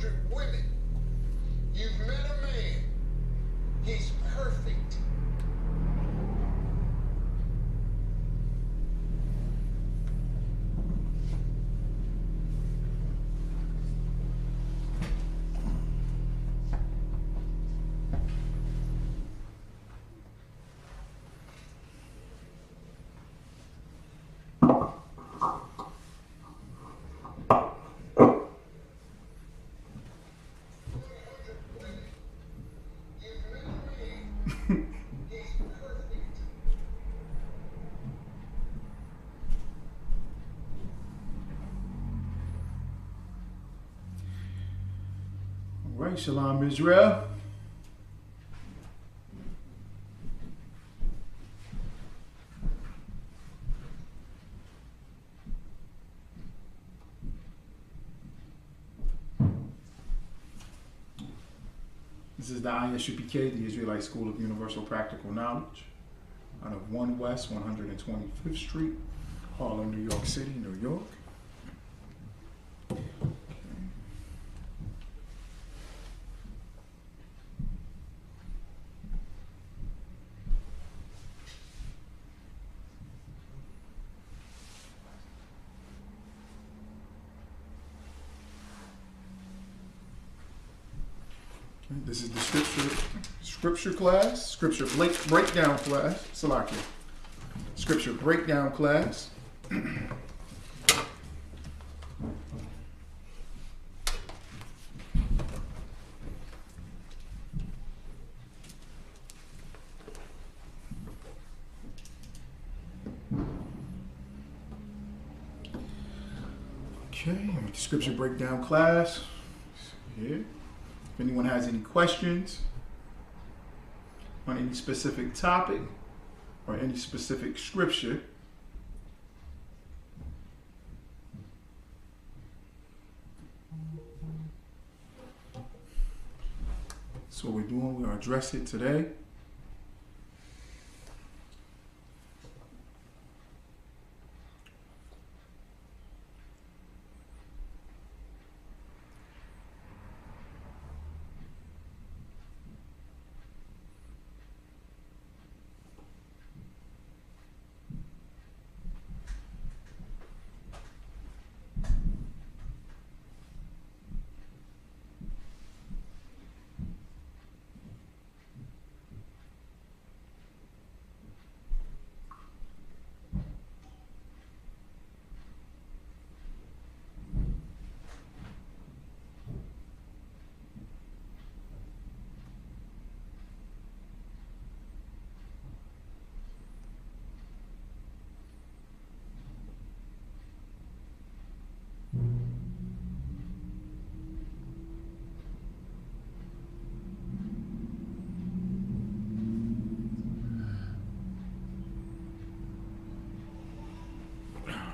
200 women. You've met a man. He's perfect. All right, Shalom Israel. This is the ISUPK, the Israelite School of Universal Practical Knowledge, out of 1 West 125th Street, Harlem, New York City, New York. This is the scripture class, scripture breakdown class, Salakia. Scripture breakdown class. Okay, the scripture breakdown class here. If anyone has any questions on any specific topic or any specific scripture, that's what we're doing. We're going to address it today.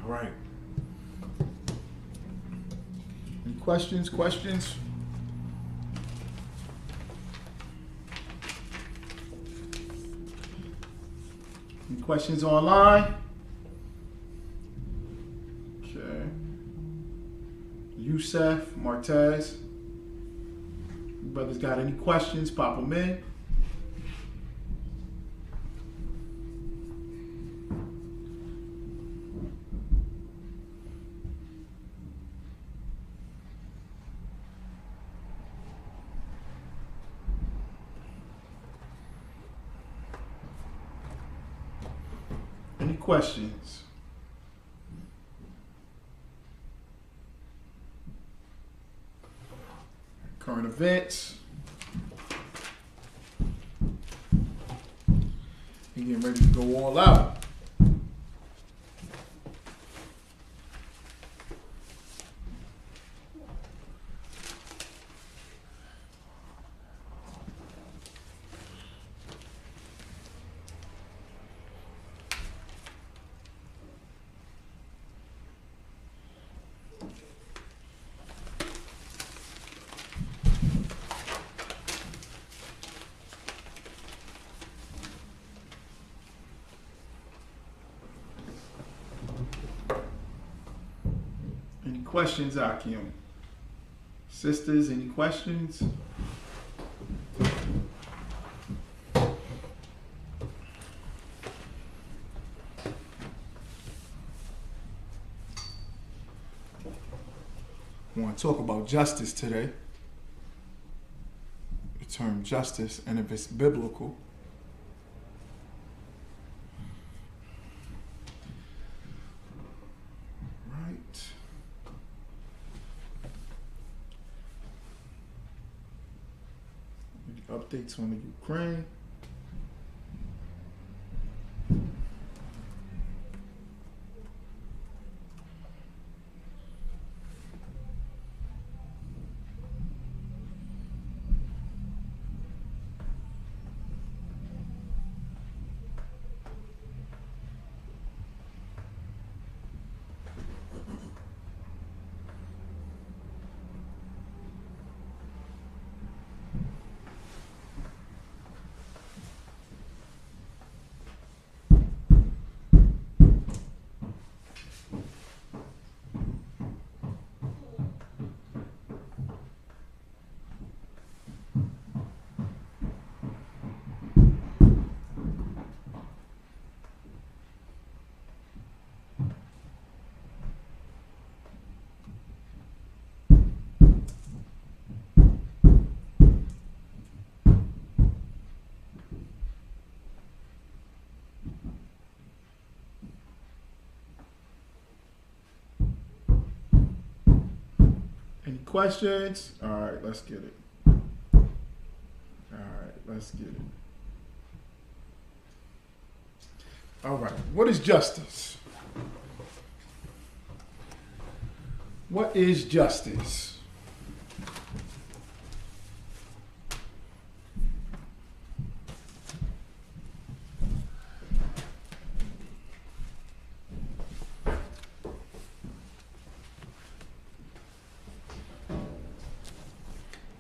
Right. Any questions? Any questions online? Okay. Yusef, Martez. You brothers got any questions? Pop them in. Any questions? Current events. You're getting ready to go all out. Questions, Akim? Sisters, any questions? I want to talk about justice today. The term justice, and if it's biblical. Right. Any updates on the Ukraine? Any questions? All right, let's get it. All right, let's get it. All right, what is justice? What is justice?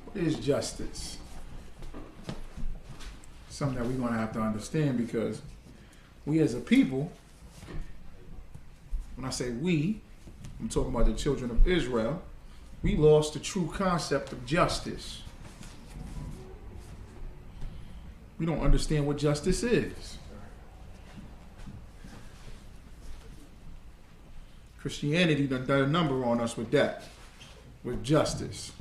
What is justice? Something that we're going to have to understand, because we as a people, when I say we, I'm talking about the children of Israel, we lost the true concept of justice. We don't understand what justice is. Christianity done a number on us with that, with justice.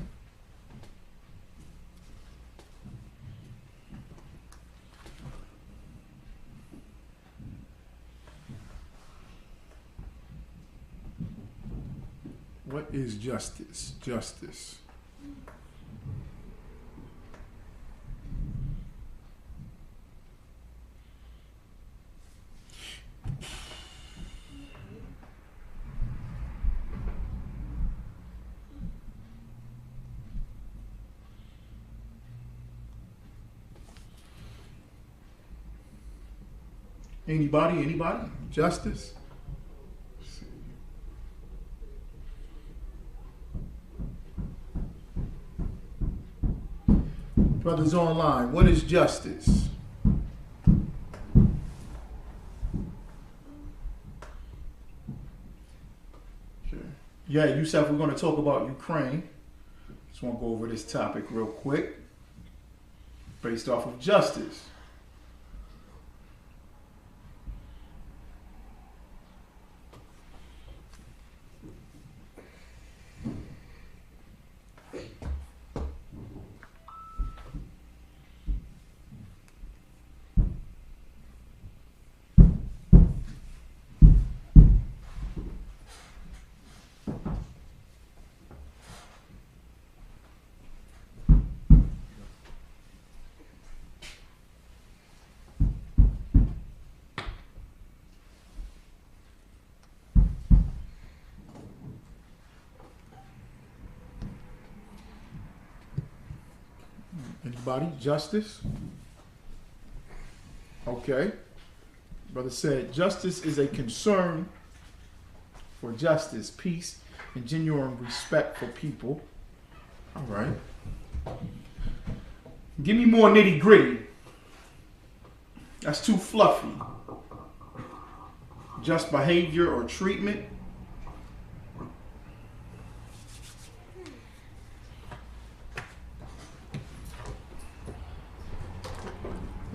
What is justice? Justice. Anybody? Anybody? Justice? Brothers online, what is justice? Sure. Yeah, Yusuf, we're going to talk about Ukraine. Just want to go over this topic real quick. Based off of justice. Anybody? Justice? Okay. Brother said, justice is a concern for justice, peace, and genuine respect for people. All right. Give me more nitty gritty. That's too fluffy. Just behavior or treatment.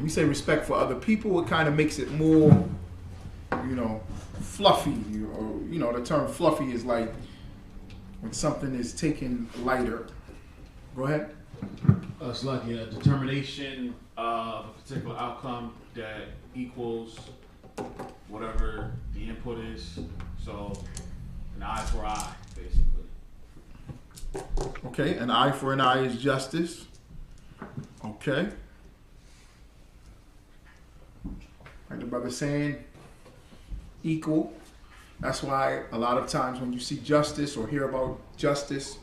when you say respect for other people, it kind of makes it more, fluffy. Or, the term fluffy is like when something is taken lighter. Go ahead. It's like a determination of a particular outcome that equals whatever the input is. So, an eye for eye, basically. Okay, an eye for an eye is justice. Okay. Like the brother saying, equal. That's why a lot of times when you see justice or hear about justice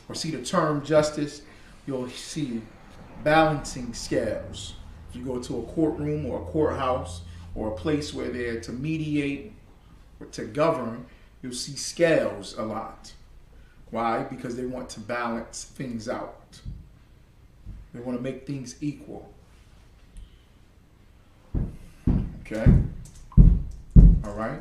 or see the term justice, you'll see balancing scales. If you go to a courtroom or a courthouse or a place where they're to mediate or to govern, you'll see scales a lot. Why? Because they want to balance things out. They want to make things equal. Okay? All right?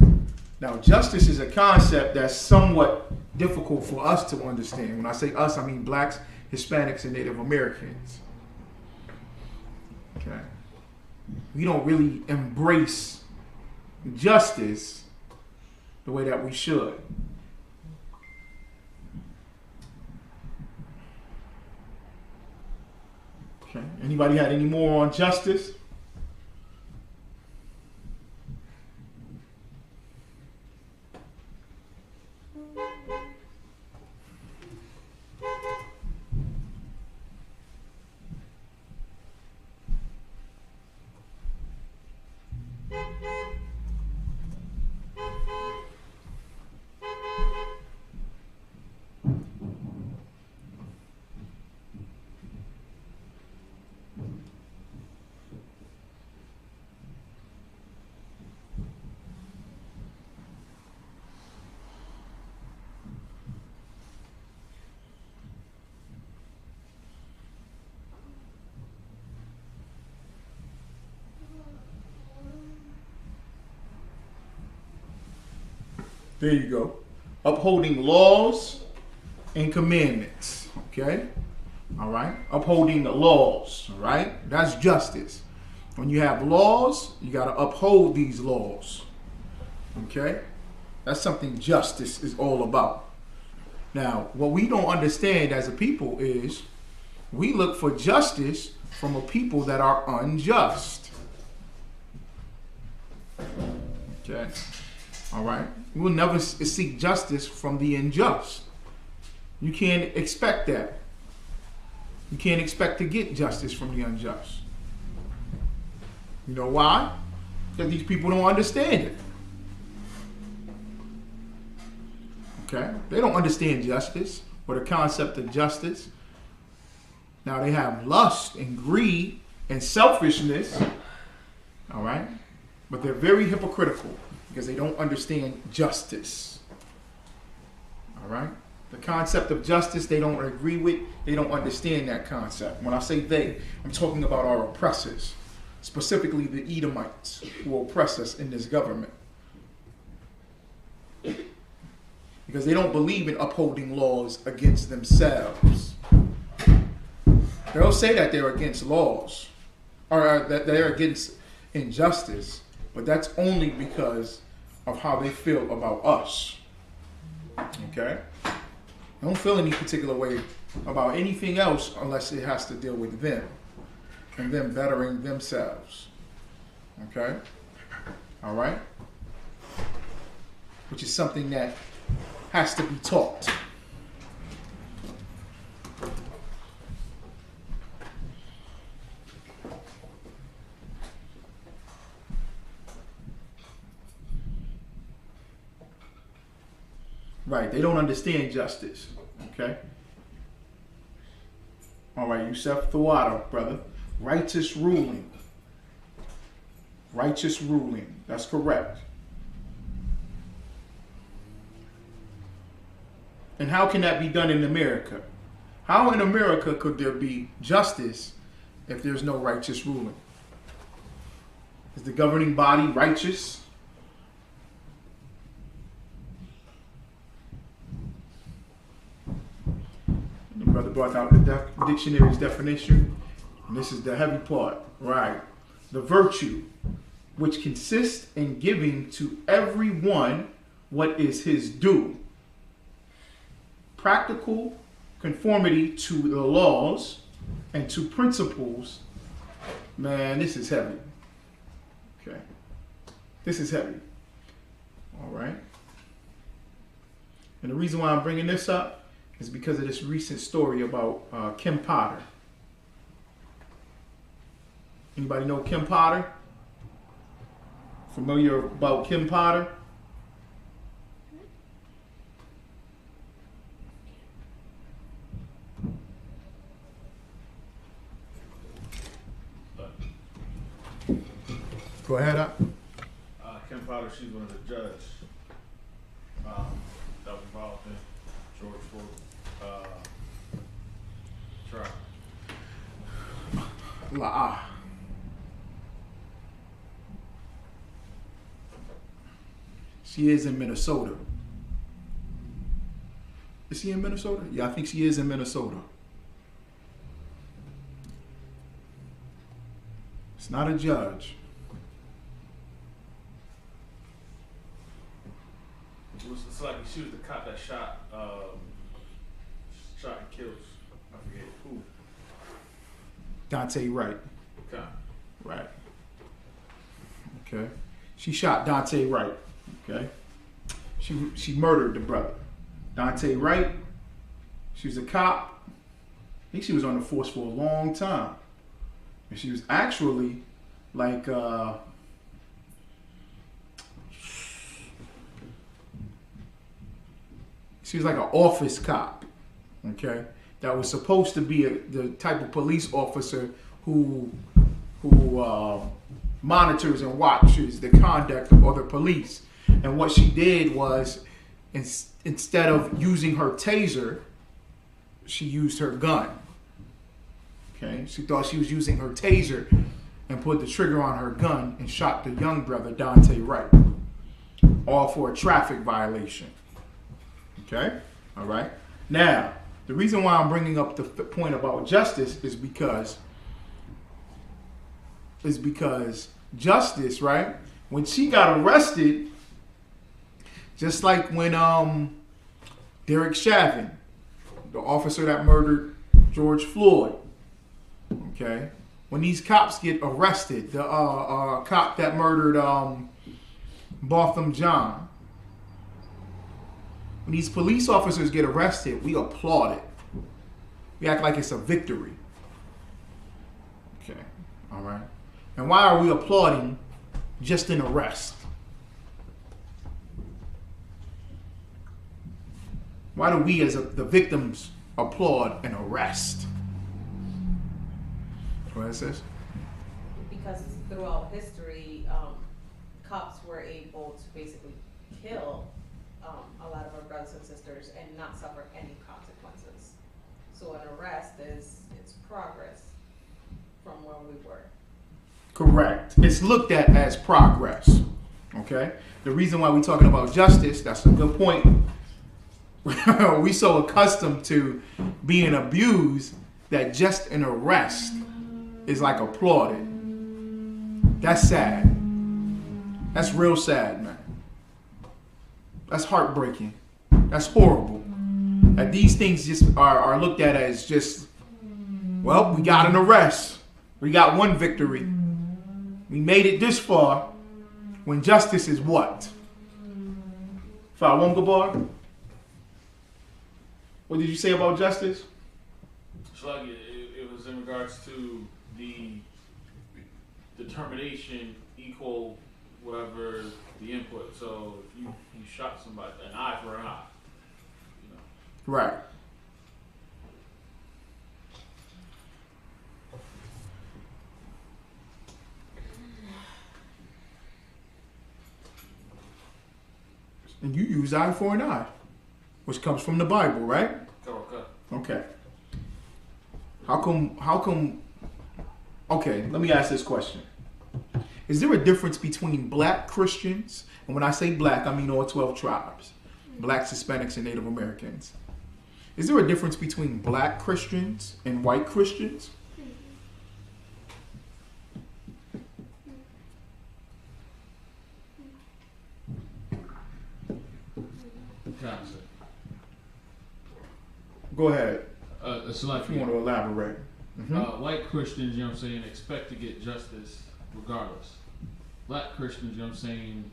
Now, justice is a concept that's somewhat difficult for us to understand. When I say us, I mean blacks, Hispanics, and Native Americans. Okay? We don't really embrace justice the way that we should. Okay. Anybody had any more on justice? There you go. Upholding laws and commandments. Okay? All right? Upholding the laws. All right? That's justice. When you have laws, you got to uphold these laws. Okay? That's something justice is all about. Now, what we don't understand as a people is we look for justice from a people that are unjust. Okay? All right? We will never seek justice from the unjust. You can't expect that. You can't expect to get justice from the unjust. You know why? Because these people don't understand it. Okay? They don't understand justice or the concept of justice. Now they have lust and greed and selfishness. All right? But they're very hypocritical because they don't understand justice. All right? The concept of justice they don't agree with. They don't understand that concept. When I say they, I'm talking about our oppressors, specifically the Edomites who oppress us in this government. Because they don't believe in upholding laws against themselves. They'll say that they're against laws or that they're against injustice, but that's only because of how they feel about us. Okay? They don't feel any particular way about anything else unless it has to deal with them and them bettering themselves. Okay? All right? Which is something that has to be taught. Right, they don't understand justice. Okay? All right, Yusuf Thawada, brother. Righteous ruling. Righteous ruling. That's correct. And how can that be done in America? How in America could there be justice if there's no righteous ruling? Is the governing body righteous? The brother brought out the dictionary's definition. And this is the heavy part. Right. the virtue, which consists in giving to everyone what is his due. Practical conformity to the laws and to principles. Man, this is heavy. Okay. This is heavy. All right. And the reason why I'm bringing this up is because of this recent story about Kim Potter. Anybody know Kim Potter? Familiar about Kim Potter? Go ahead, up. Kim Potter, she's one of the judges that was involved in George Floyd trial. She is in Minnesota. Is she in Minnesota? Yeah, I think she is in Minnesota. It's not a judge. It's like she was the cop that shot and killed, I forget who. Dante Wright. Okay. Right. Okay. She shot Dante Wright. Okay. She murdered the brother. Dante Wright. She was a cop. I think she was on the force for a long time. And she was actually like she was like an office cop, okay, that was supposed to be the type of police officer who monitors and watches the conduct of other police. And what she did was, instead of using her taser, she used her gun. Okay, she thought she was using her taser and put the trigger on her gun and shot the young brother, Dante Wright, all for a traffic violation. Okay, all right. Now, the reason why I'm bringing up the point about justice is because justice, right? When she got arrested, just like when Derek Chauvin, the officer that murdered George Floyd, okay, when these cops get arrested, the cop that murdered Botham John, when these police officers get arrested, we applaud it. We act like it's a victory. Okay, all right. And why are we applauding just an arrest? Why do we as the victims applaud an arrest? Go ahead, sis. Because throughout history, cops were able to basically kill a lot of our brothers and sisters and not suffer any consequences. So an arrest it's progress from where we were. Correct. It's looked at as progress. Okay? The reason why we're talking about justice, that's a good point. We so accustomed to being abused that just an arrest is like applauded. That's sad. That's real sad, man. That's heartbreaking. That's horrible. That these things just are looked at as just, well, we got an arrest. We got one victory. We made it this far, when justice is what? Fawam Gabar? What did you say about justice? So like it was in regards to the determination equal whatever the input. So if you shot somebody, an eye for an eye. You know. Right. And you use eye for an eye, which comes from the Bible, right? Okay. How come, okay, let me ask this question. Is there a difference between black Christians, and when I say black, I mean all 12 tribes, blacks, Hispanics, and Native Americans. Is there a difference between black Christians and white Christians? Go ahead. Select If you want to elaborate. White Christians, you know what I'm saying, expect to get justice regardless. Black Christians, you know what I'm saying,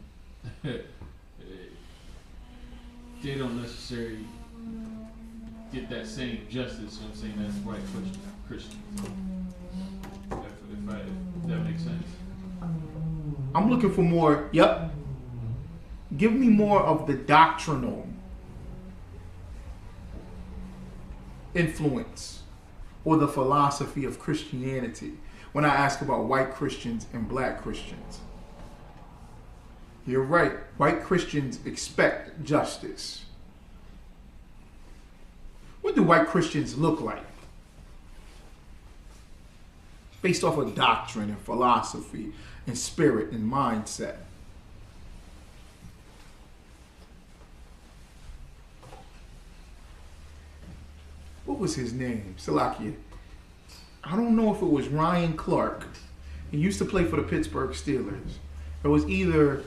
they don't necessarily get that same justice, you know what I'm saying, as white Christians. If that makes sense. I'm looking for more, give me more of the doctrinal influence or the philosophy of Christianity when I ask about white Christians and black Christians. You're right. White Christians expect justice. What do white Christians look like? Based off of doctrine and philosophy and spirit and mindset. What was his name? Salakia. I don't know if it was Ryan Clark. He used to play for the Pittsburgh Steelers. It was either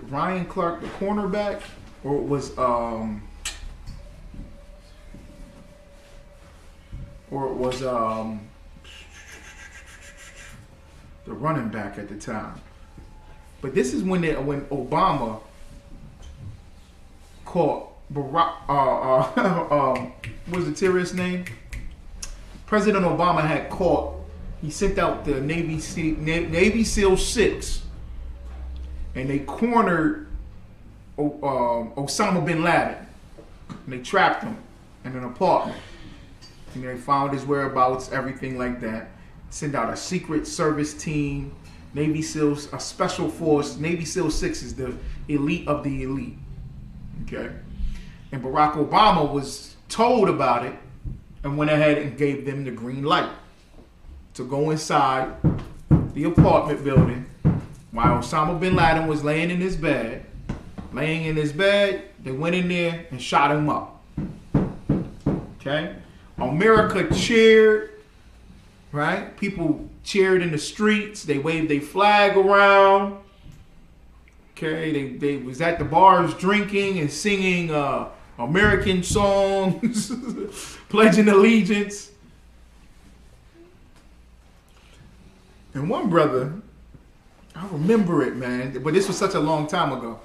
Ryan Clark, the cornerback, or it was the running back at the time. But this is when Obama caught Barack. What was the terrorist name? President Obama had caught. He sent out the Navy SEAL 6, and they cornered Osama bin Laden, and they trapped him in an apartment. And they found his whereabouts, everything like that. Send out a secret service team, Navy SEALs, a special force. Navy SEAL 6 is the elite of the elite. Okay? And Barack Obama was told about it and went ahead and gave them the green light to go inside the apartment building while Osama bin Laden was laying in his bed. Laying in his bed, they went in there and shot him up. Okay? America cheered, right? People cheered in the streets. They waved their flag around. Okay? They was at the bars drinking and singing American songs, pledging allegiance. And one brother, I remember it, man, but this was such a long time ago.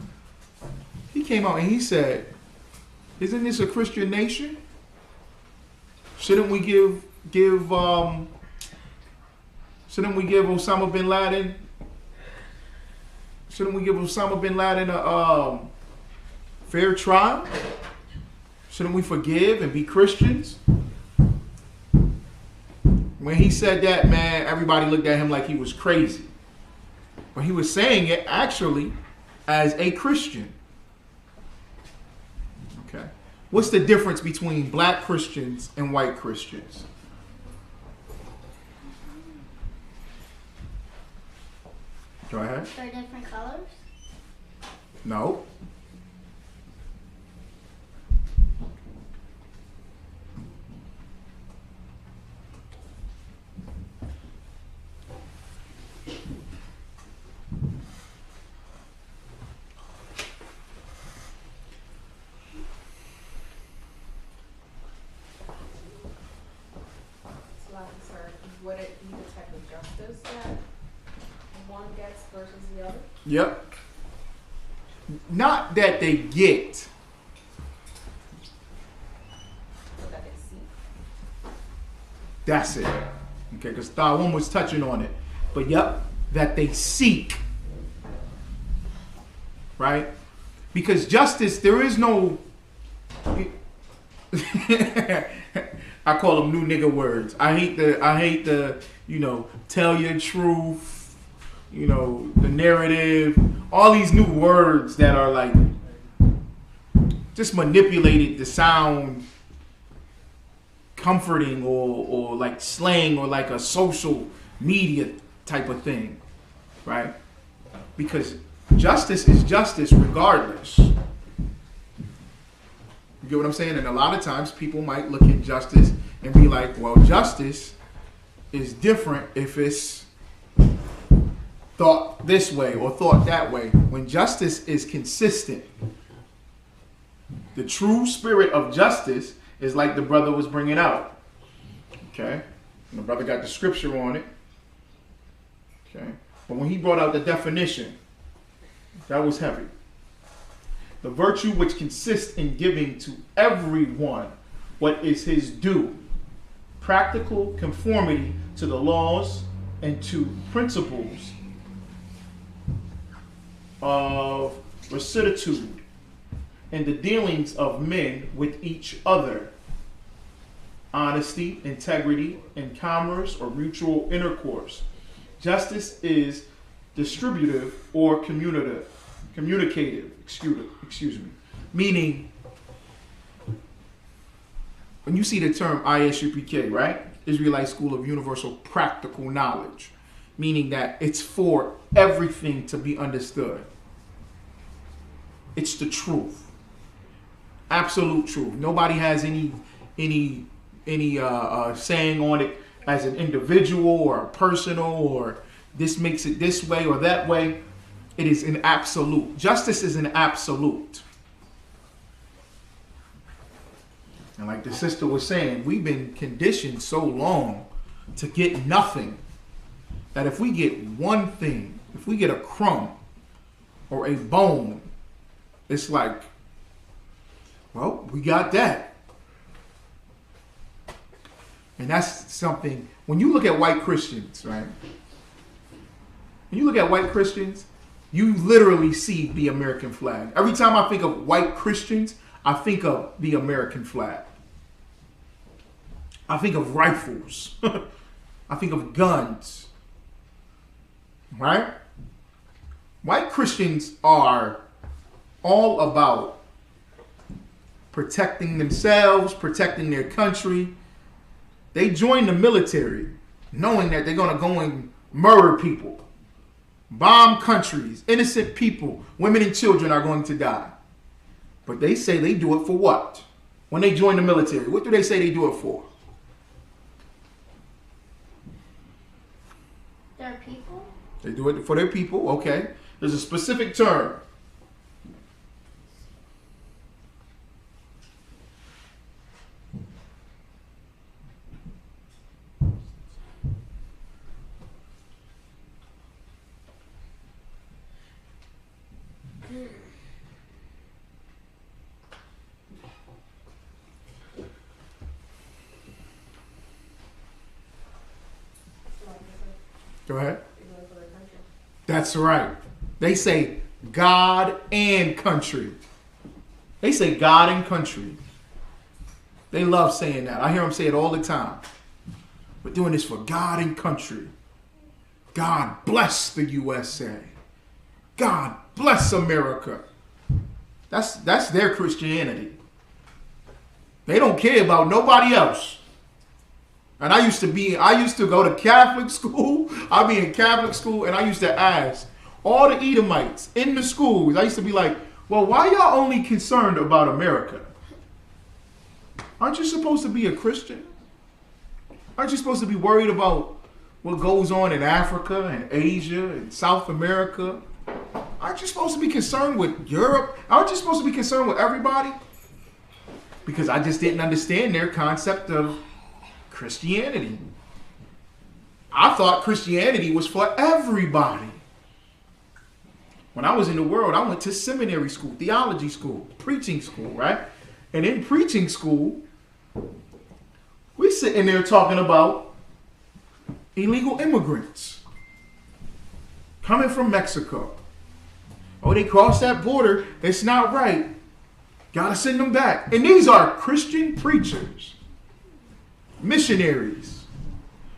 He came out and he said, "Isn't this a Christian nation? Shouldn't we give Osama bin Laden? Shouldn't we give Osama bin Laden a fair trial? Shouldn't we forgive and be Christians?" When he said that, man, everybody looked at him like he was crazy. But he was saying it actually as a Christian. Okay. What's the difference between black Christians and white Christians? Go ahead. They're different colors? No. Would it be the type of justice that one gets versus the other? Yep. Not that they get. Or that they see? That's it. Okay, because Thawon was touching on it. But yep, that they seek. Right? Because justice, there is no... I call them new nigga words. I hate the, tell your truth, the narrative, all these new words that are like just manipulated to sound comforting or like slang or like a social media type of thing, right? Because justice is justice regardless. You get what I'm saying? And a lot of times people might look at justice and be like, well, justice is different if it's thought this way or thought that way. When justice is consistent, The true spirit of justice is like the brother was bringing out. Okay? And the brother got the scripture on it. Okay? But when he brought out the definition, that was heavy. The virtue which consists in giving to everyone what is his due. Practical conformity to the laws and to principles of rectitude in the dealings of men with each other. Honesty, integrity in commerce or mutual intercourse. Justice is distributive or communicative, excuse me. Meaning, when you see the term ISUPK, right? Israelite School of Universal Practical Knowledge, meaning that it's for everything to be understood. It's the truth. Absolute truth. Nobody has any saying on it as an individual or a personal or this makes it this way or that way. It is an absolute. Justice is an absolute. And like the sister was saying, we've been conditioned so long to get nothing that if we get one thing, if we get a crumb or a bone, it's like, well, we got that. And that's something, when you look at white Christians, right? When you look at white Christians, you literally see the American flag. Every time I think of white Christians, I think of the American flag. I think of rifles. I think of guns. Right? White Christians are all about protecting themselves, protecting their country. They join the military knowing that they're going to go and murder people, bomb countries, innocent people, women and children are going to die. But they say they do it for what? When they join the military, what do they say they do it for? Their people? They do it for their people, okay. There's a specific term. Go ahead. That's right. They say God and country. They say God and country. They love saying that. I hear them say it all the time. We're doing this for God and country. God bless the USA. God bless America. That's their Christianity. They don't care about nobody else. And I used to go to Catholic school. I'd be in Catholic school and I used to ask all the Edomites in the schools. I used to be like, well, why y'all only concerned about America? Aren't you supposed to be a Christian? Aren't you supposed to be worried about what goes on in Africa and Asia and South America? Aren't you supposed to be concerned with Europe? Aren't you supposed to be concerned with everybody? Because I just didn't understand their concept of Christianity. I thought Christianity was for everybody. When I was in the world, I went to seminary school, theology school, preaching school, right? And in preaching school, we're sitting there talking about illegal immigrants coming from Mexico. Oh, they crossed that border. It's not right. Gotta send them back. And these are Christian preachers. Missionaries.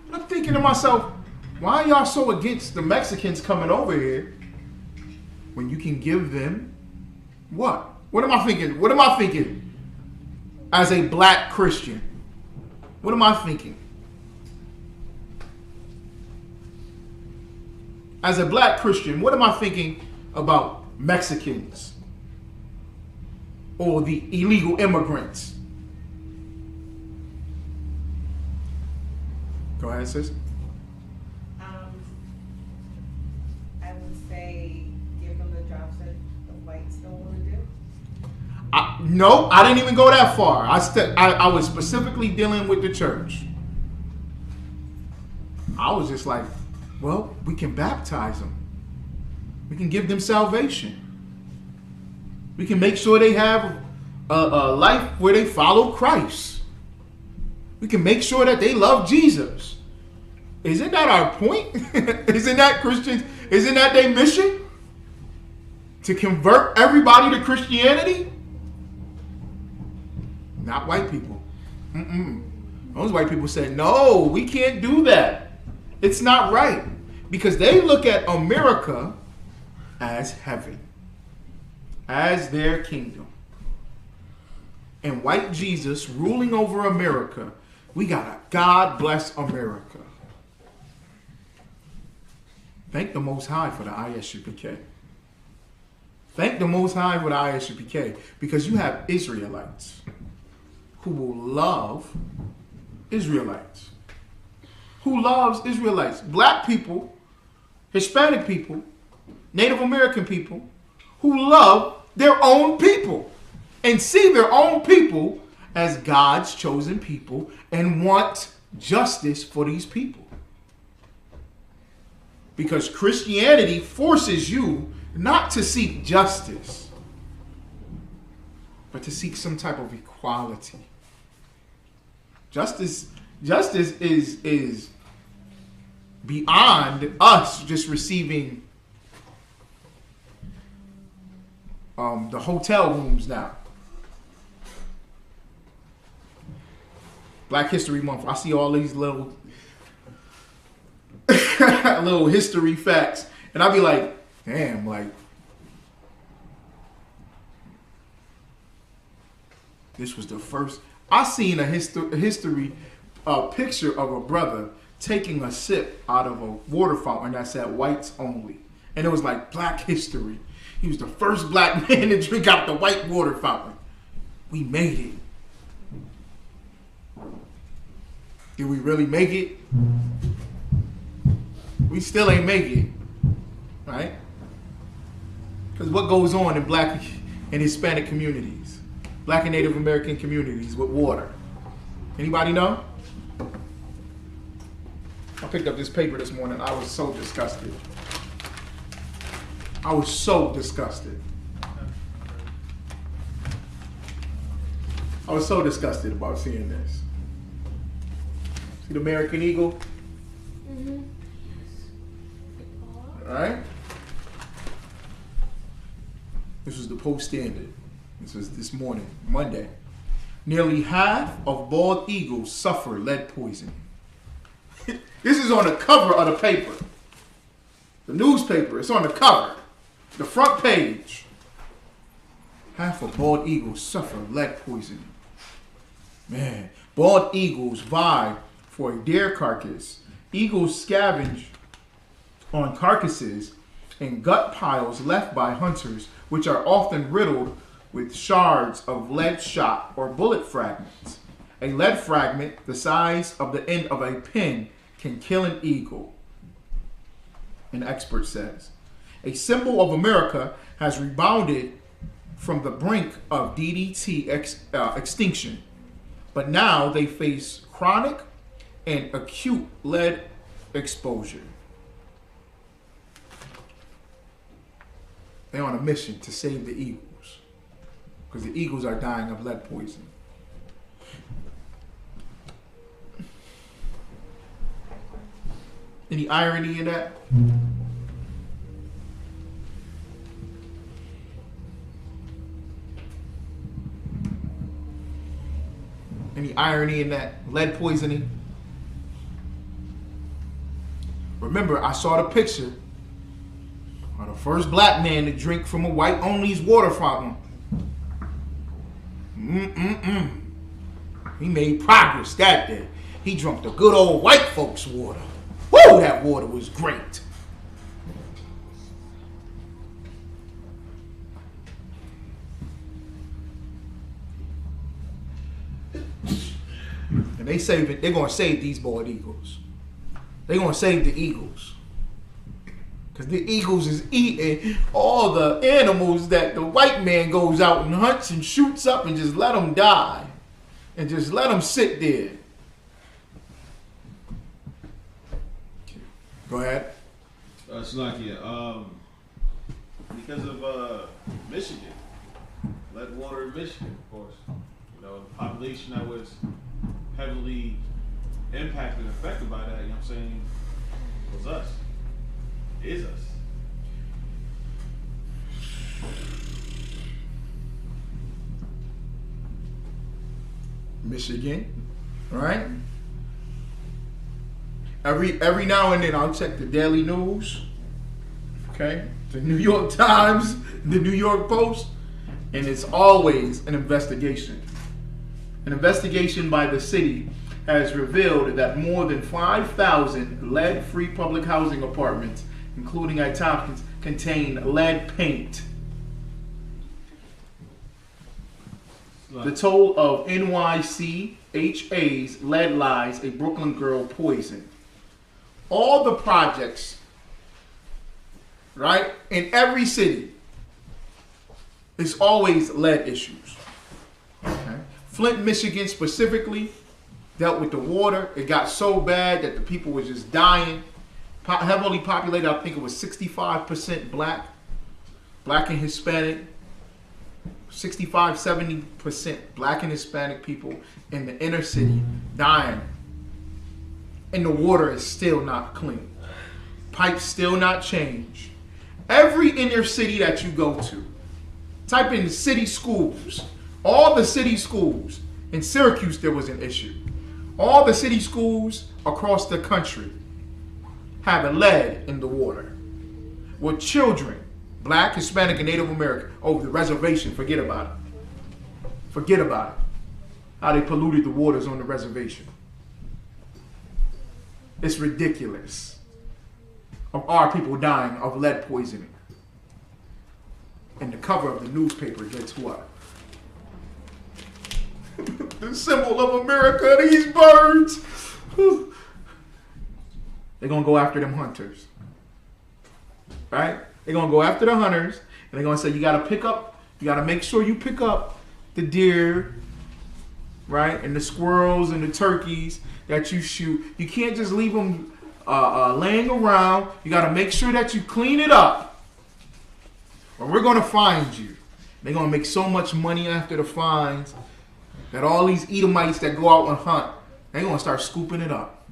And I'm thinking to myself, why are y'all so against the Mexicans coming over here when you can give them what? What am I thinking? What am I thinking as a black Christian? What am I thinking? As a black Christian, what am I thinking about Mexicans or the illegal immigrants? Go ahead, sis. I would say give them the jobs that the whites don't want to do. No, I didn't even go that far. I was specifically dealing with the church. I was just like, well, we can baptize them. We can give them salvation. We can make sure they have a life where they follow Christ. We can make sure that they love Jesus. Isn't that our point? Isn't that Christians? Isn't that their mission? To convert everybody to Christianity? Not white people. Those white people said, no, we can't do that. It's not right. Because they look at America as heaven, as their kingdom. And white Jesus ruling over America, we got a God bless America. Thank the Most High for the ISUPK. Thank the Most High for the ISUPK, because you have Israelites who will love Israelites. Who loves Israelites? Black people, Hispanic people, Native American people who love their own people and see their own people as God's chosen people and want justice for these people. Because Christianity forces you not to seek justice, but to seek some type of equality. Justice is beyond us just receiving the hotel rooms now. Black History Month. I see all these little little history facts, and I'll be like, damn, like this was the first. I seen a history picture of a brother taking a sip out of a water fountain that said whites only, and it was like Black history. He was the first black man to drink out the white water fountain. We made it. Did we really make it? We still ain't make it, right? Because what goes on in Black and Hispanic communities, Black and Native American communities with water? Anybody know? I picked up this paper this morning. I was so disgusted. I was so disgusted. I was so disgusted about seeing this. See the American Eagle? Mm-hmm. All right. This was the Post Standard. This was this morning, Monday. Nearly half of bald eagles suffer lead poisoning. This is on the cover of the paper. The newspaper, it's on the cover. The front page. Half of bald eagles suffer lead poisoning. Man, bald eagles vie for a deer carcass. Eagles scavenge on carcasses and gut piles left by hunters, which are often riddled with shards of lead shot or bullet fragments. A lead fragment the size of the end of a pin can kill an eagle, an expert says. A symbol of America has rebounded from the brink of DDT extinction, but now they face chronic and acute lead exposure. They're on a mission to save the eagles because the eagles are dying of lead poisoning. Any irony in that? Any irony in that? Lead poisoning? Remember, I saw the picture of the first black man to drink from a white only's water fountain. He made progress that day. He drank the good old white folks' water. Woo, that water was great. And they're gonna save these bald eagles. They're gonna save the eagles. Because the eagles is eating all the animals that the white man goes out and hunts and shoots up and just let them die. And just let them sit there. Go ahead. Salakia, because of Michigan, lead water in Michigan, of course. You know, the population that was heavily impacted and affected by that, you know what I'm saying, was us. Is us. Michigan, right? Every now and then I'll check the Daily News, okay? The New York Times, the New York Post, and it's always an investigation. An investigation by the city has revealed that more than 5,000 lead-free public housing apartments, including at Tompkins, contain lead paint. The toll of NYCHA's lead lies, a Brooklyn girl poisoned. All the projects, right, in every city, it's always lead issues. Okay? Flint, Michigan specifically, dealt with the water. It got so bad that the people were just dying. Heavily populated, I think it was 65% black and Hispanic. 65-70% black and Hispanic people in the inner city dying. And the water is still not clean. Pipes still not changed. Every inner city that you go to, type in city schools. All the city schools. In Syracuse, there was an issue. All the city schools across the country have lead in the water. With children, black, Hispanic, and Native American, over the reservation, forget about it. Forget about it. How they polluted the waters on the reservation. It's ridiculous. Of our people dying of lead poisoning. And the cover of the newspaper gets what? The symbol of America, these birds. They're going to go after them hunters. Right? They're going to go after the hunters. And they're going to say, you got to make sure you pick up the deer, right? And the squirrels and the turkeys that you shoot. You can't just leave them laying around. You got to make sure that you clean it up. Or we're going to find you. They're going to make so much money after the fines that all these Edomites that go out and hunt, they're going to start scooping it up.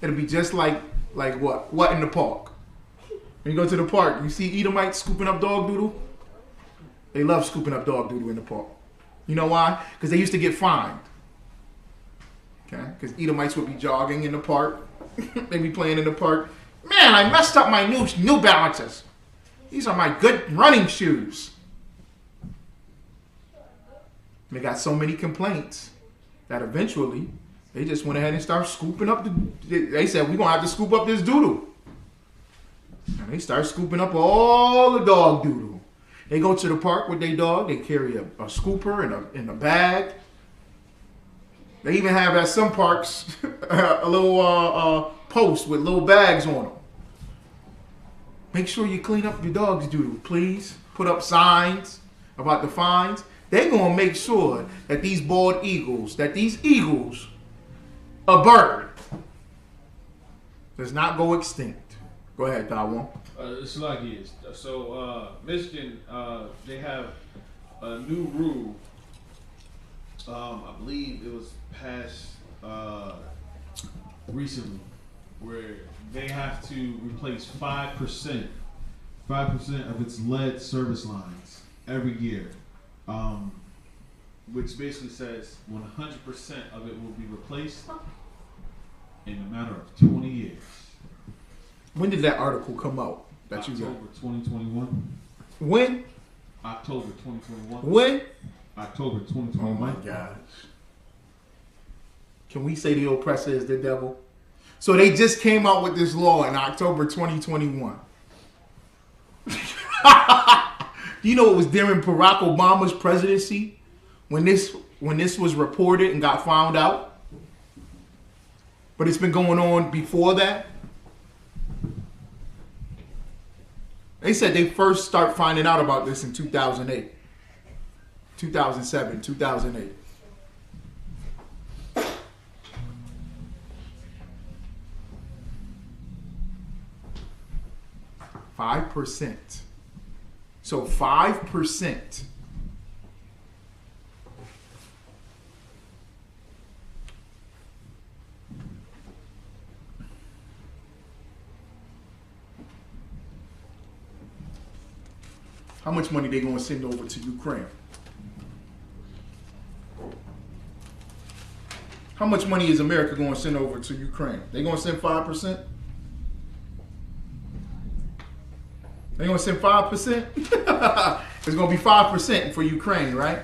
It'll be just like what? What in the park? When you go to the park, you see Edomites scooping up dog doodle? They love scooping up dog doodle in the park. You know why? Because they used to get fined. Okay? Because Edomites would be jogging in the park. They'd be playing in the park. Man, I messed up my New Balances. These are my good running shoes. They got so many complaints that eventually they just went ahead and started scooping up they said, we're going to have to scoop up this doodle. And they start scooping up all the dog doodle. They go to the park with their dog. They carry a scooper and a bag. They even have at some parks a little post with little bags on them. Make sure you clean up your dog's doodle, please. Put up signs about the fines. They're going to make sure that these bald eagles, a bird, does not go extinct. Go ahead, Taiwan. It's like it is. So, Michigan, they have a new rule. I believe it was passed recently, where they have to replace 5% of its lead service lines every year. Which basically says 100% of it will be replaced in a matter of 20 years. When did that article come out? October 2021. When? October 2021. When? October 2021. Oh my gosh. Can we say the oppressor is the devil? So they just came out with this law in October 2021. You know it was during Barack Obama's presidency when this was reported and got found out? But it's been going on before that. They said they first start finding out about this in 2008, 2007, 2008. %5. So 5%. How much money they gonna send over to Ukraine? How much money is America gonna send over to Ukraine? They gonna send 5%? They gonna send 5%? It's gonna be 5% for Ukraine, right?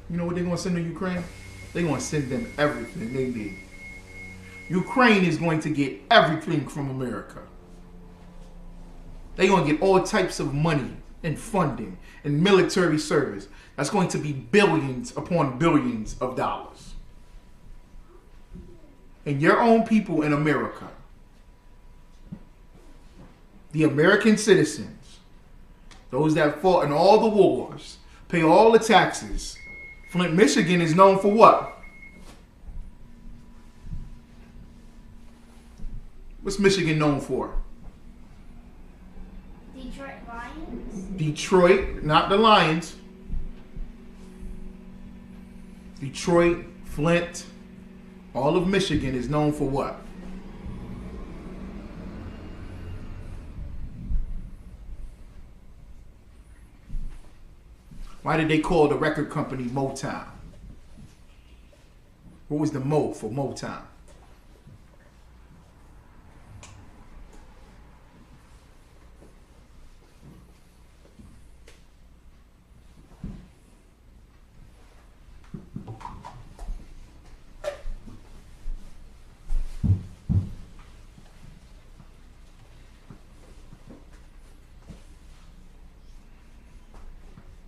You know what they're gonna send to Ukraine? They're gonna send them everything they need. Ukraine is going to get everything from America. They're gonna get all types of money and funding and military service. That's going to be billions upon billions of dollars. And your own people in America, the American citizens, those that fought in all the wars, pay all the taxes. Flint, Michigan is known for what? What's Michigan known for? Detroit Lions. Detroit, not the Lions. Detroit, Flint, all of Michigan is known for what? Why did they call the record company Motown? What was the Mo for Motown?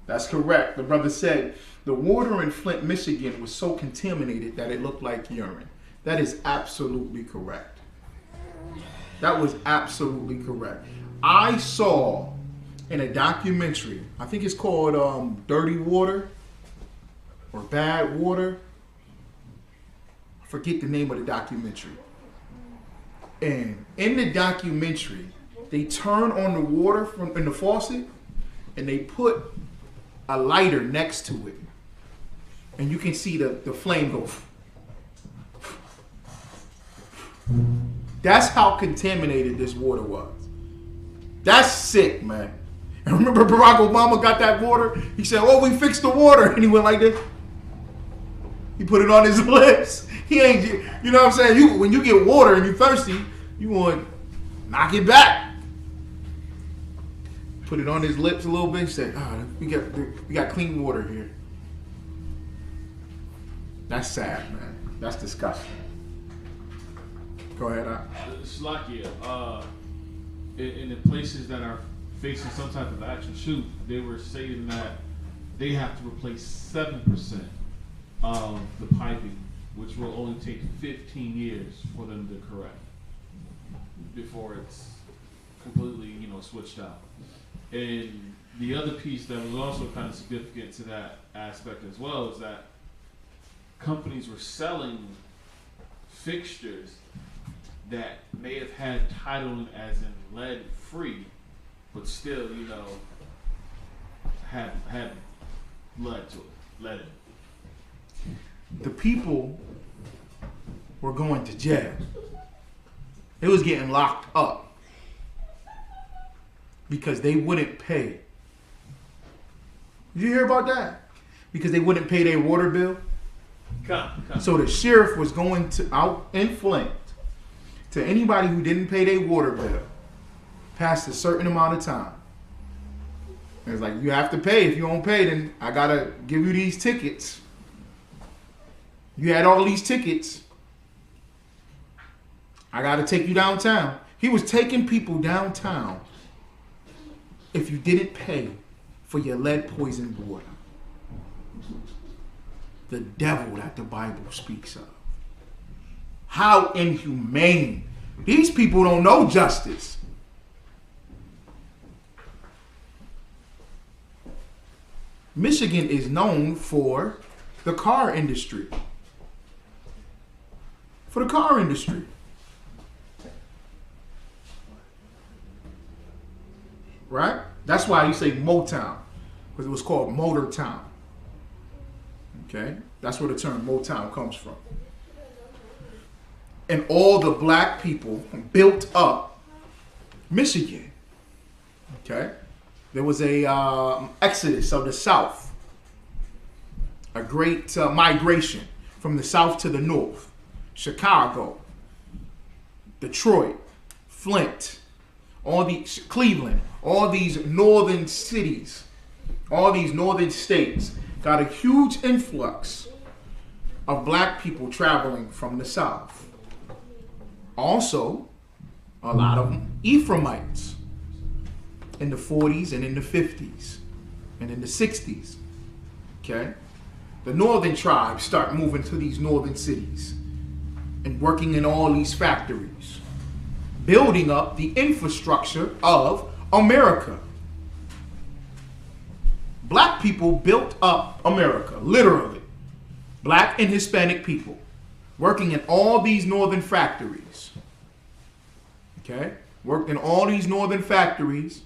That's correct. The brother said the water in Flint, Michigan was so contaminated that it looked like urine. That is absolutely correct. That was absolutely correct. I saw in a documentary, I think it's called Dirty Water or Bad Water. I forget the name of the documentary. And in the documentary, they turn on the water from in the faucet and they put a lighter next to it, and you can see the flame go. That's how contaminated this water was. That's sick, man. And remember Barack Obama got that water? He said, "Oh, we fixed the water," and he went like this. He put it on his lips. He ain't, you know what I'm saying? When you get water and you're thirsty, you want to knock it back. Put it on his lips a little bit. He said, "Oh, we got clean water here." That's sad, man. That's disgusting. Go ahead. Slakia, in the places that are facing some type of action shoot, they were saying that they have to replace 7% of the piping, which will only take 15 years for them to correct before it's completely, switched out. And the other piece that was also kind of significant to that aspect as well is that companies were selling fixtures that may have had titling as in lead free, but still, had lead to it, lead in it. The people were going to jail. They was getting locked up because they wouldn't pay. Did you hear about that? Because they wouldn't pay their water bill. Come. So the sheriff was going out in Flint to anybody who didn't pay their water bill past a certain amount of time. And it's like, you have to pay. If you don't pay, then I gotta give you these tickets. You had all these tickets. I gotta take you downtown. He was taking people downtown if you didn't pay for your lead poisoned water. the devil that the Bible speaks of. How inhumane. These people don't know justice. Michigan is known for the car industry. For the car industry. Right? That's why you say Motown, because it was called Motor Town. Okay? That's where the term Motown comes from. And all the black people built up Michigan. Okay? There was a exodus of the South. A great migration from the South to the North. Chicago, Detroit, Flint, Cleveland, all these northern cities, all these northern states got a huge influx of black people traveling from the South. Also, a lot of them Ephraimites in the 40s and in the 50s and in the 60s. Okay? The northern tribes start moving to these northern cities and working in all these factories, building up the infrastructure of America. Black people built up America, literally. Black and Hispanic people working in all these northern factories. Okay? Worked in all these northern factories,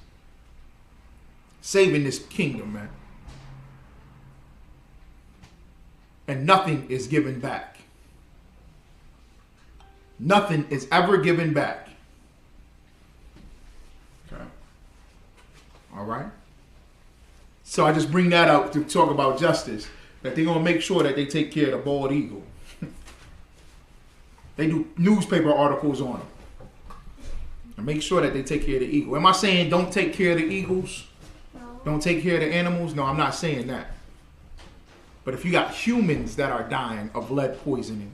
saving this kingdom, man. And nothing is given back. Nothing is ever given back. Okay. All right. So I just bring that out to talk about justice. That they're going to make sure that they take care of the bald eagle. They do newspaper articles on them. And make sure that they take care of the eagle. Am I saying don't take care of the eagles? No. Don't take care of the animals? No, I'm not saying that. But if you got humans that are dying of lead poisoning,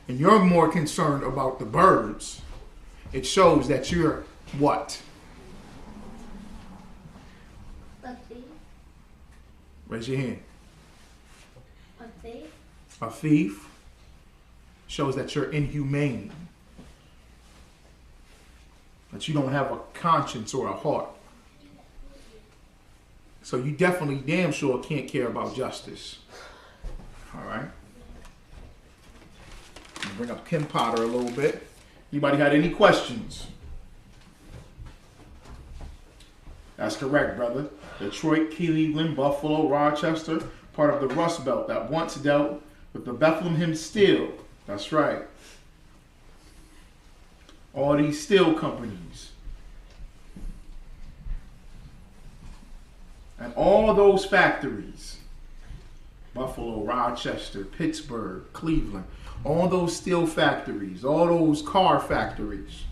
and you're more concerned about the birds, it shows that you're what? A thief? Raise your hand. A thief? A thief shows that you're inhumane. That you don't have a conscience or a heart. So you definitely damn sure can't care about justice. All right. Bring up Kim Potter a little bit. Anybody had any questions? That's correct, brother. Detroit, Cleveland, Buffalo, Rochester, part of the Rust Belt that once dealt with the Bethlehem Steel. That's right. All these steel companies. And all those factories, Buffalo, Rochester, Pittsburgh, Cleveland, all those steel factories, all those car factories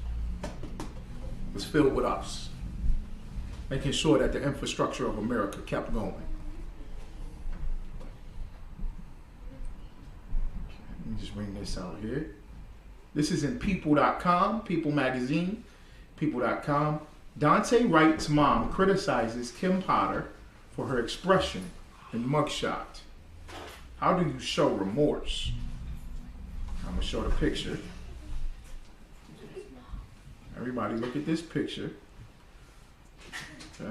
was filled with us, making sure that the infrastructure of America kept going. Let me just bring this out here. This is in People.com, People Magazine, People.com. Dante Wright's mom criticizes Kim Potter for her expression in mugshot. How do you show remorse? I'm going to show the picture. Everybody look at this picture. Okay.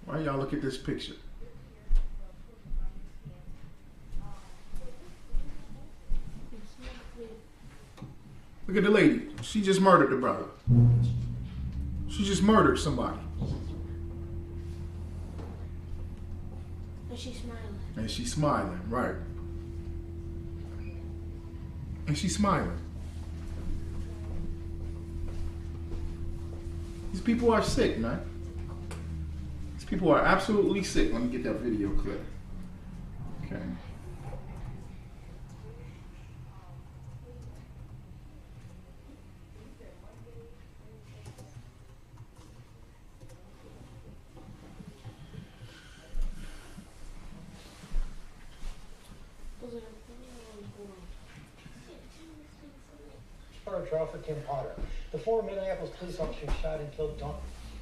Why y'all look at this picture? Look at the lady. She just murdered the brother. She just murdered somebody. And she's smiling. And she's smiling, right. And she's smiling. These people are sick, man. These people are absolutely sick. Let me get that video clip. Okay. Those are for Kim Potter. The former Minneapolis police officer shot and killed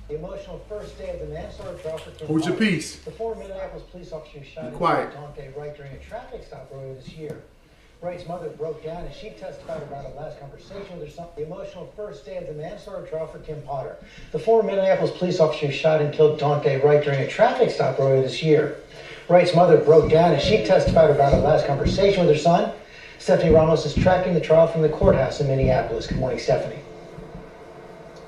the emotional first day of the manslaughter trial for Kim Hold Potter. your peace. The former Minneapolis police officer shot and quiet. killed Dante Wright during a traffic stop earlier this year. Wright's mother broke down as she testified about her last conversation with her son. The emotional first day of the manslaughter trial for Kim Potter. The former Minneapolis police officer shot and killed Dante Wright during a traffic stop earlier this year. Wright's mother broke down as she testified about her last conversation with her son. Stephanie Ramos is tracking the trial from the courthouse in Minneapolis. Good morning, Stephanie.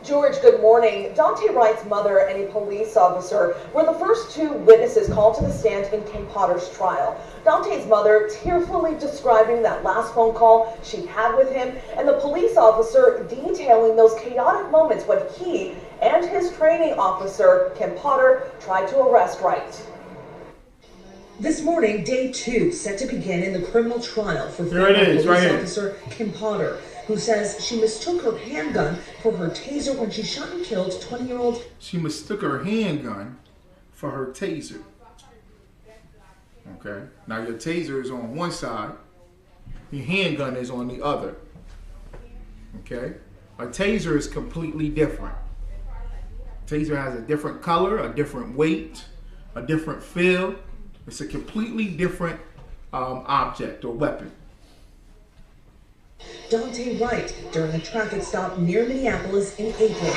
George, good morning. Dante Wright's mother and a police officer were the first two witnesses called to the stand in Kim Potter's trial. Dante's mother tearfully describing that last phone call she had with him, and the police officer detailing those chaotic moments when he and his training officer, Kim Potter, tried to arrest Wright. This morning, day 2 set to begin in the criminal trial for Here it is, police right here. officer Kim Potter, who says she mistook her handgun for her taser when she shot and killed 20-year-old. She mistook her handgun for her taser. Okay. Now your taser is on one side. Your handgun is on the other. Okay. A taser is completely different. Taser has a different color, a different weight, a different feel. It's a completely different object or weapon. Dante Wright during a traffic stop near Minneapolis in April.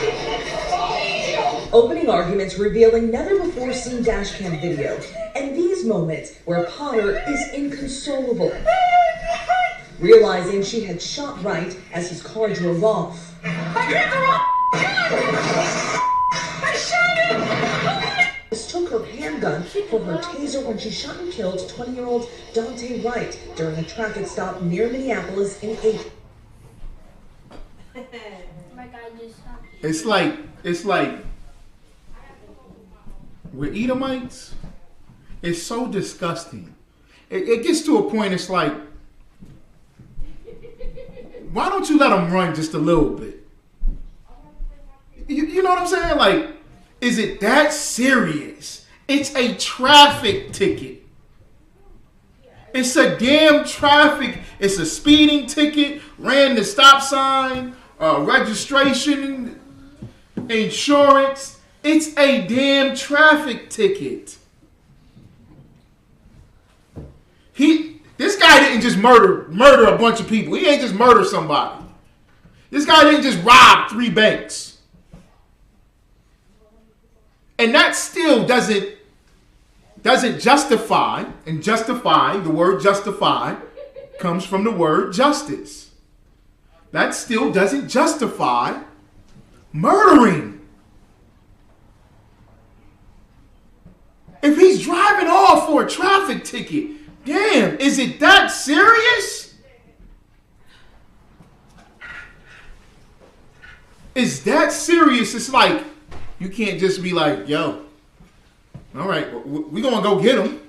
Opening arguments revealing never-before-seen dashcam video, and these moments where Potter is inconsolable, realizing she had shot Wright as his car drove off. Mistook her handgun for her taser when she shot and killed 20-year-old Dante Wright during a traffic stop near Minneapolis in April. It's like with Edomites, it's so disgusting. It gets to a point, it's like, why don't you let them run just a little bit? You know what I'm saying? Like, is it that serious? It's a traffic ticket. It's a damn traffic. It's a speeding ticket, ran the stop sign, registration, insurance. It's a damn traffic ticket. This guy didn't just murder a bunch of people. He ain't just murder somebody. This guy didn't just rob 3 banks. And that still doesn't justify, and justify, the word justify comes from the word justice. That still doesn't justify murdering. If he's driving off for a traffic ticket, damn, is it that serious? Is that serious? It's like, you can't just be like, yo, all right, we're going to go get him.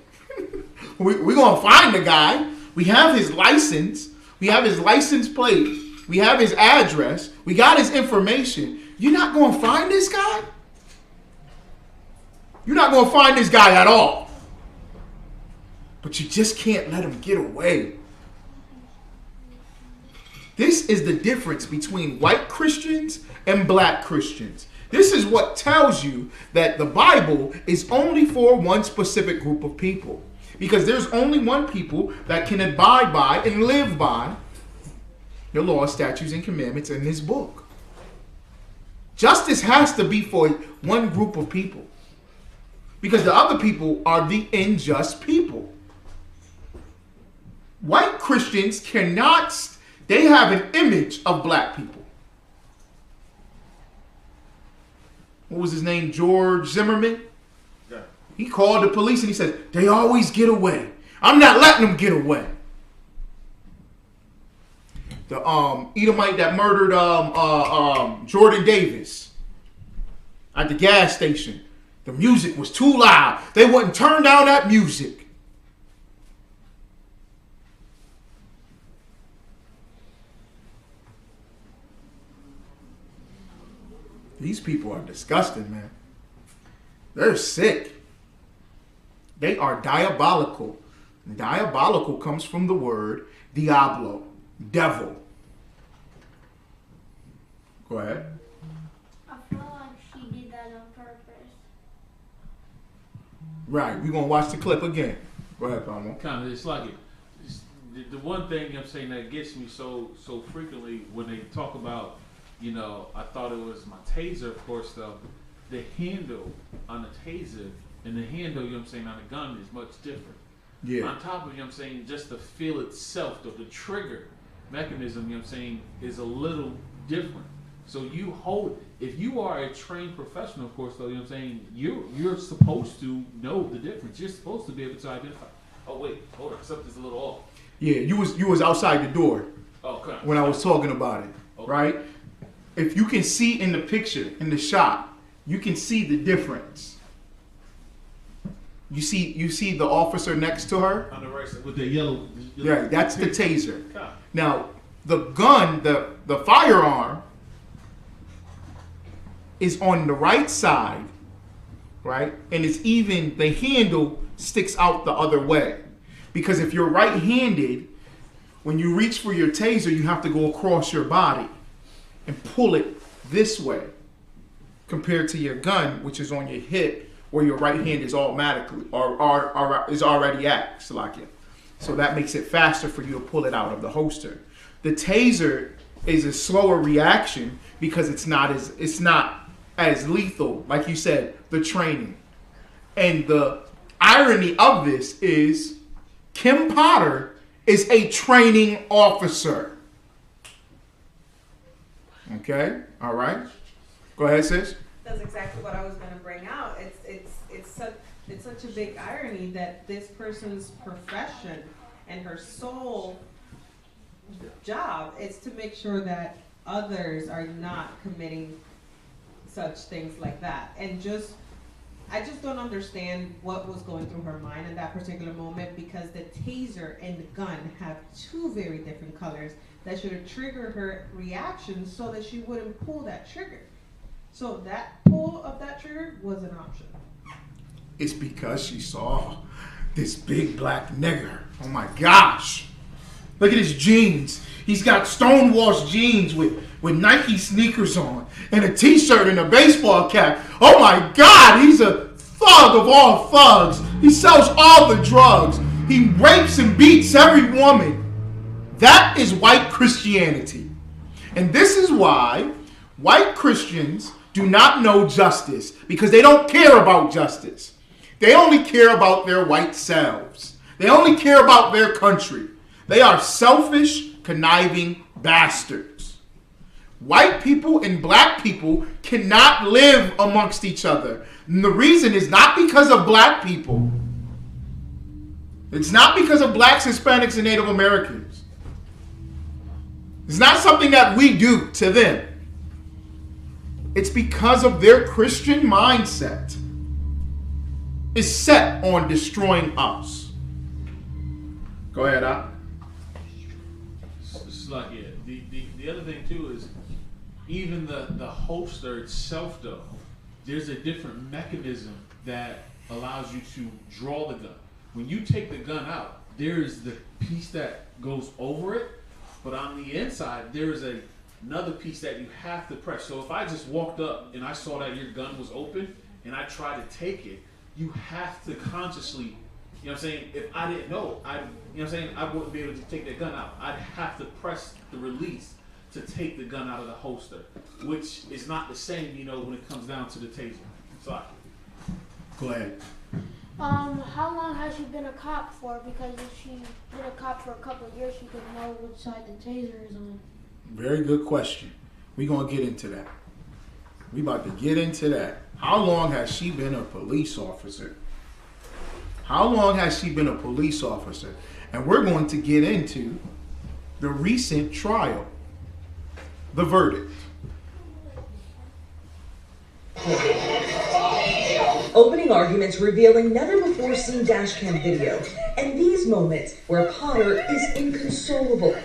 We're going to find the guy. We have his license. We have his license plate. We have his address. We got his information. You're not going to find this guy? You're not going to find this guy at all. But you just can't let him get away. This is the difference between white Christians and black Christians. This is what tells you that the Bible is only for one specific group of people. Because there's only one people that can abide by and live by the laws, statutes, and commandments in this book. Justice has to be for one group of people. Because the other people are the unjust people. White Christians cannot, they have an image of black people. What was his name? George Zimmerman? Yeah. He called the police and he said, they always get away. I'm not letting them get away. The Edomite that murdered Jordan Davis at the gas station. The music was too loud. They wouldn't turn down that music. These people are disgusting, man. They're sick. They are diabolical. Diabolical comes from the word diablo, devil. Go ahead. I feel like she did that on purpose. Right. We're going to watch the clip again. Go ahead, Palmer. Kind of, it's like the one thing I'm saying that gets me so frequently when they talk about, you know, I thought it was my taser, of course, though. The handle on the taser and the handle, you know what I'm saying, on the gun is much different. Yeah. On top of, you know what I'm saying, just the feel itself, the trigger mechanism, you know what I'm saying, is a little different. So you hold, if you are a trained professional, of course, though, you know what I'm saying, you're supposed to know the difference. You're supposed to be able to identify. Oh wait, hold on, something's a little off. Yeah, you was outside the door Okay. when I was talking about it, Okay. right? If you can see in the picture, in the shot, you can see the difference. You see the officer next to her? On the right side with the yellow. Yeah, that's the taser. Okay. Now, the gun, the firearm is on the right side, right? And it's even, the handle sticks out the other way. Because if you're right-handed, when you reach for your taser, you have to go across your body and pull it this way compared to your gun, which is on your hip, where your right hand is automatically or is already at, Salakia. So that makes it faster for you to pull it out of the holster. The taser is a slower reaction because it's not as lethal, like you said, the training. And the irony of this is Kim Potter is a training officer. Okay? All right. Go ahead, sis. That's exactly what I was going to bring out. It's such a big irony that this person's profession and her sole job is to make sure that others are not committing such things like that. And I just don't understand what was going through her mind in that particular moment, because the taser and the gun have two very different colors that should have triggered her reaction so that she wouldn't pull that trigger. So that pull of that trigger was an option. It's because she saw this big black nigger. Oh my gosh. Look at his jeans. He's got stonewashed jeans with Nike sneakers on and a t-shirt and a baseball cap. Oh my God, he's a thug of all thugs. He sells all the drugs. He rapes and beats every woman. That is white Christianity. And this is why white Christians do not know justice, because they don't care about justice. They only care about their white selves. They only care about their country. They are selfish, conniving bastards. White people and black people cannot live amongst each other. And the reason is not because of black people. It's not because of blacks, Hispanics, and Native Americans. It's not something that we do to them. It's because of their Christian mindset is set on destroying us. Go ahead, Al. It's like, yeah. The other thing too is even the holster itself, though, there's a different mechanism that allows you to draw the gun. When you take the gun out, there's the piece that goes over it, but on the inside there is another piece that you have to press. So if I just walked up and I saw that your gun was open and I tried to take it, you have to consciously, you know what I'm saying, if I didn't know, you know what I'm saying, I wouldn't be able to take that gun out. I'd have to press the release to take the gun out of the holster, which is not the same, you know, when it comes down to the taser. Sorry. Go ahead. How long has she been a cop for? Because if she's been a cop for a couple of years, she could know which side the taser is on. Very good question. We're going to get into that. We about to get into that. How long has she been a police officer? How long has she been a police officer? And we're going to get into the recent trial, the verdict. Opening arguments revealing never-before-seen dashcam video, and these moments where Potter is inconsolable.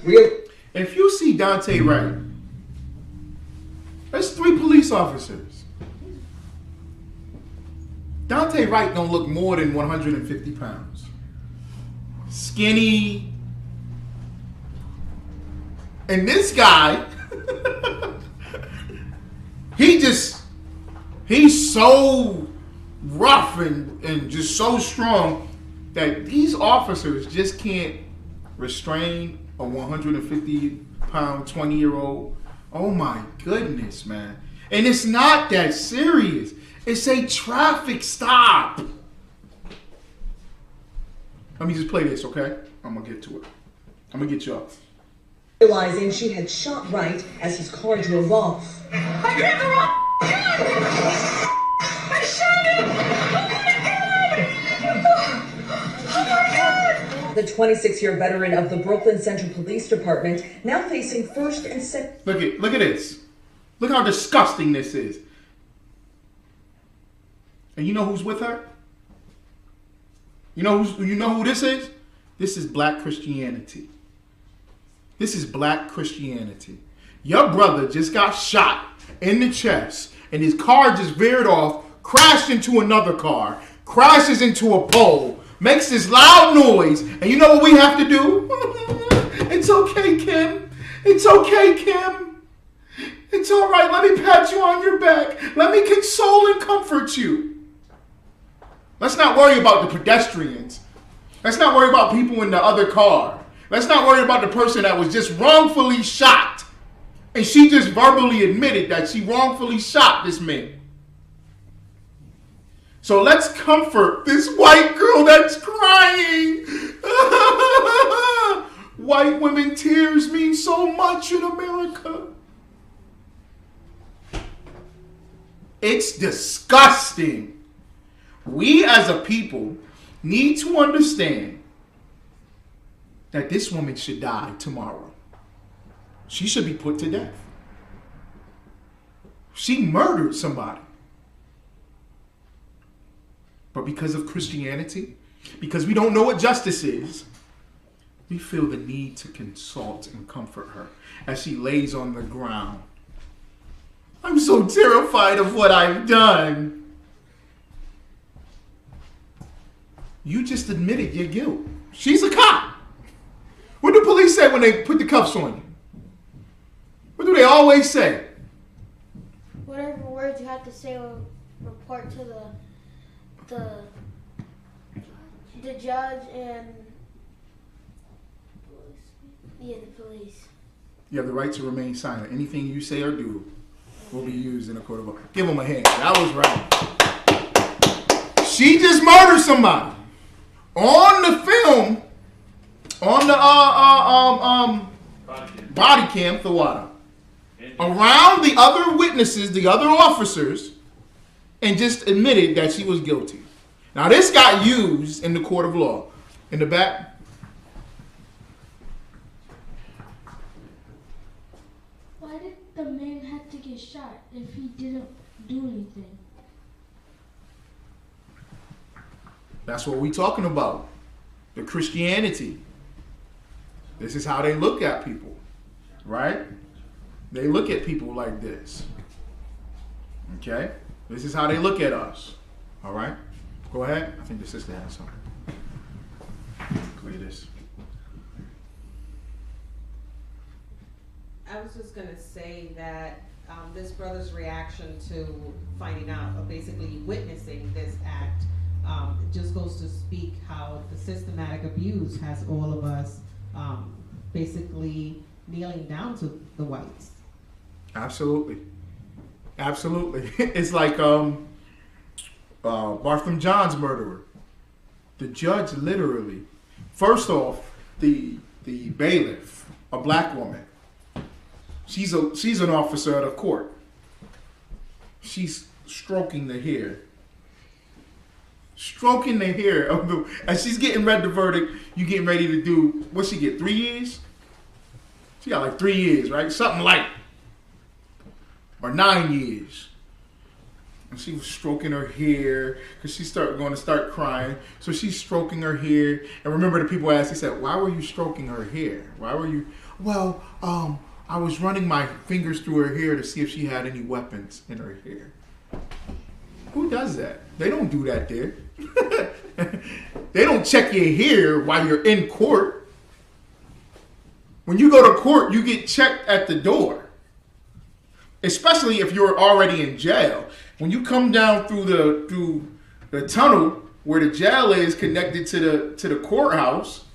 If you see Dante Wright, there's 3 police officers. Dante Wright don't look more than 150 pounds. Skinny. And this guy He's so rough and just so strong that these officers just can't restrain a 150-pound, 20-year-old. Oh my goodness, man. And it's not that serious. It's a traffic stop. Let me just play this, okay? I'm going to get to it. I'm going to get you up. Realizing she had shot Wright as his car drove off. I hit the wrong gun! I shot him! Oh my God! The 26-year veteran of the Brooklyn Central Police Department now facing first and second. Look at this. Look how disgusting this is. And you know who's with her? You know who this is? This is black Christianity. This is black Christianity. Your brother just got shot in the chest, and his car just veered off, crashed into another car, crashes into a pole, makes this loud noise, and you know what we have to do? It's okay, Kim. It's okay, Kim. It's all right. Let me pat you on your back. Let me console and comfort you. Let's not worry about the pedestrians. Let's not worry about people in the other car. Let's not worry about the person that was just wrongfully shot. And she just verbally admitted that she wrongfully shot this man. So let's comfort this white girl that's crying. White women tears mean so much in America. It's disgusting. We as a people need to understand that this woman should die tomorrow. She should be put to death. She murdered somebody. But because of Christianity, because we don't know what justice is, we feel the need to consult and comfort her as she lays on the ground. I'm so terrified of what I've done. You just admitted your guilt. She's a cop. What do police say when they put the cuffs on you? What do they always say? Whatever words you have to say will report to the judge and the police. You have the right to remain silent. Anything you say or do will be used in a court of law. Give them a hand. That was right. She just murdered somebody. On the film, on the body cam, Thawada, around the other witnesses, the other officers, and just admitted that she was guilty. Now this got used in the court of law. In the back. Why did the man have to get shot if he didn't do anything? That's what we're talking about. The Christianity. This is how they look at people, right? They look at people like this. Okay? This is how they look at us. All right? Go ahead. I think the sister has something. Clear this. I was just gonna say that this brother's reaction to finding out, or basically witnessing this act, just goes to speak how the systematic abuse has all of us basically kneeling down to the whites. Absolutely. Absolutely. It's like Bartham John's murderer. The judge literally, first off, the bailiff, a black woman. She's an officer of the court. She's stroking the hair. Stroking the hair of the, as she's getting read the verdict, you getting ready to do, what she get, 3 years? She got like 3 years, right? Something like, or 9 years. And she was stroking her hair because she's going to start crying. So she's stroking her hair. And remember the people asked, he said, why were you stroking her hair? Why were you, well, I was running my fingers through her hair to see if she had any weapons in her hair. Who does that? They don't do that there. They don't check your hair while you're in court. When you go to court, you get checked at the door. especially if you're already in jail. When you come down through the tunnel where the jail is connected to the courthouse,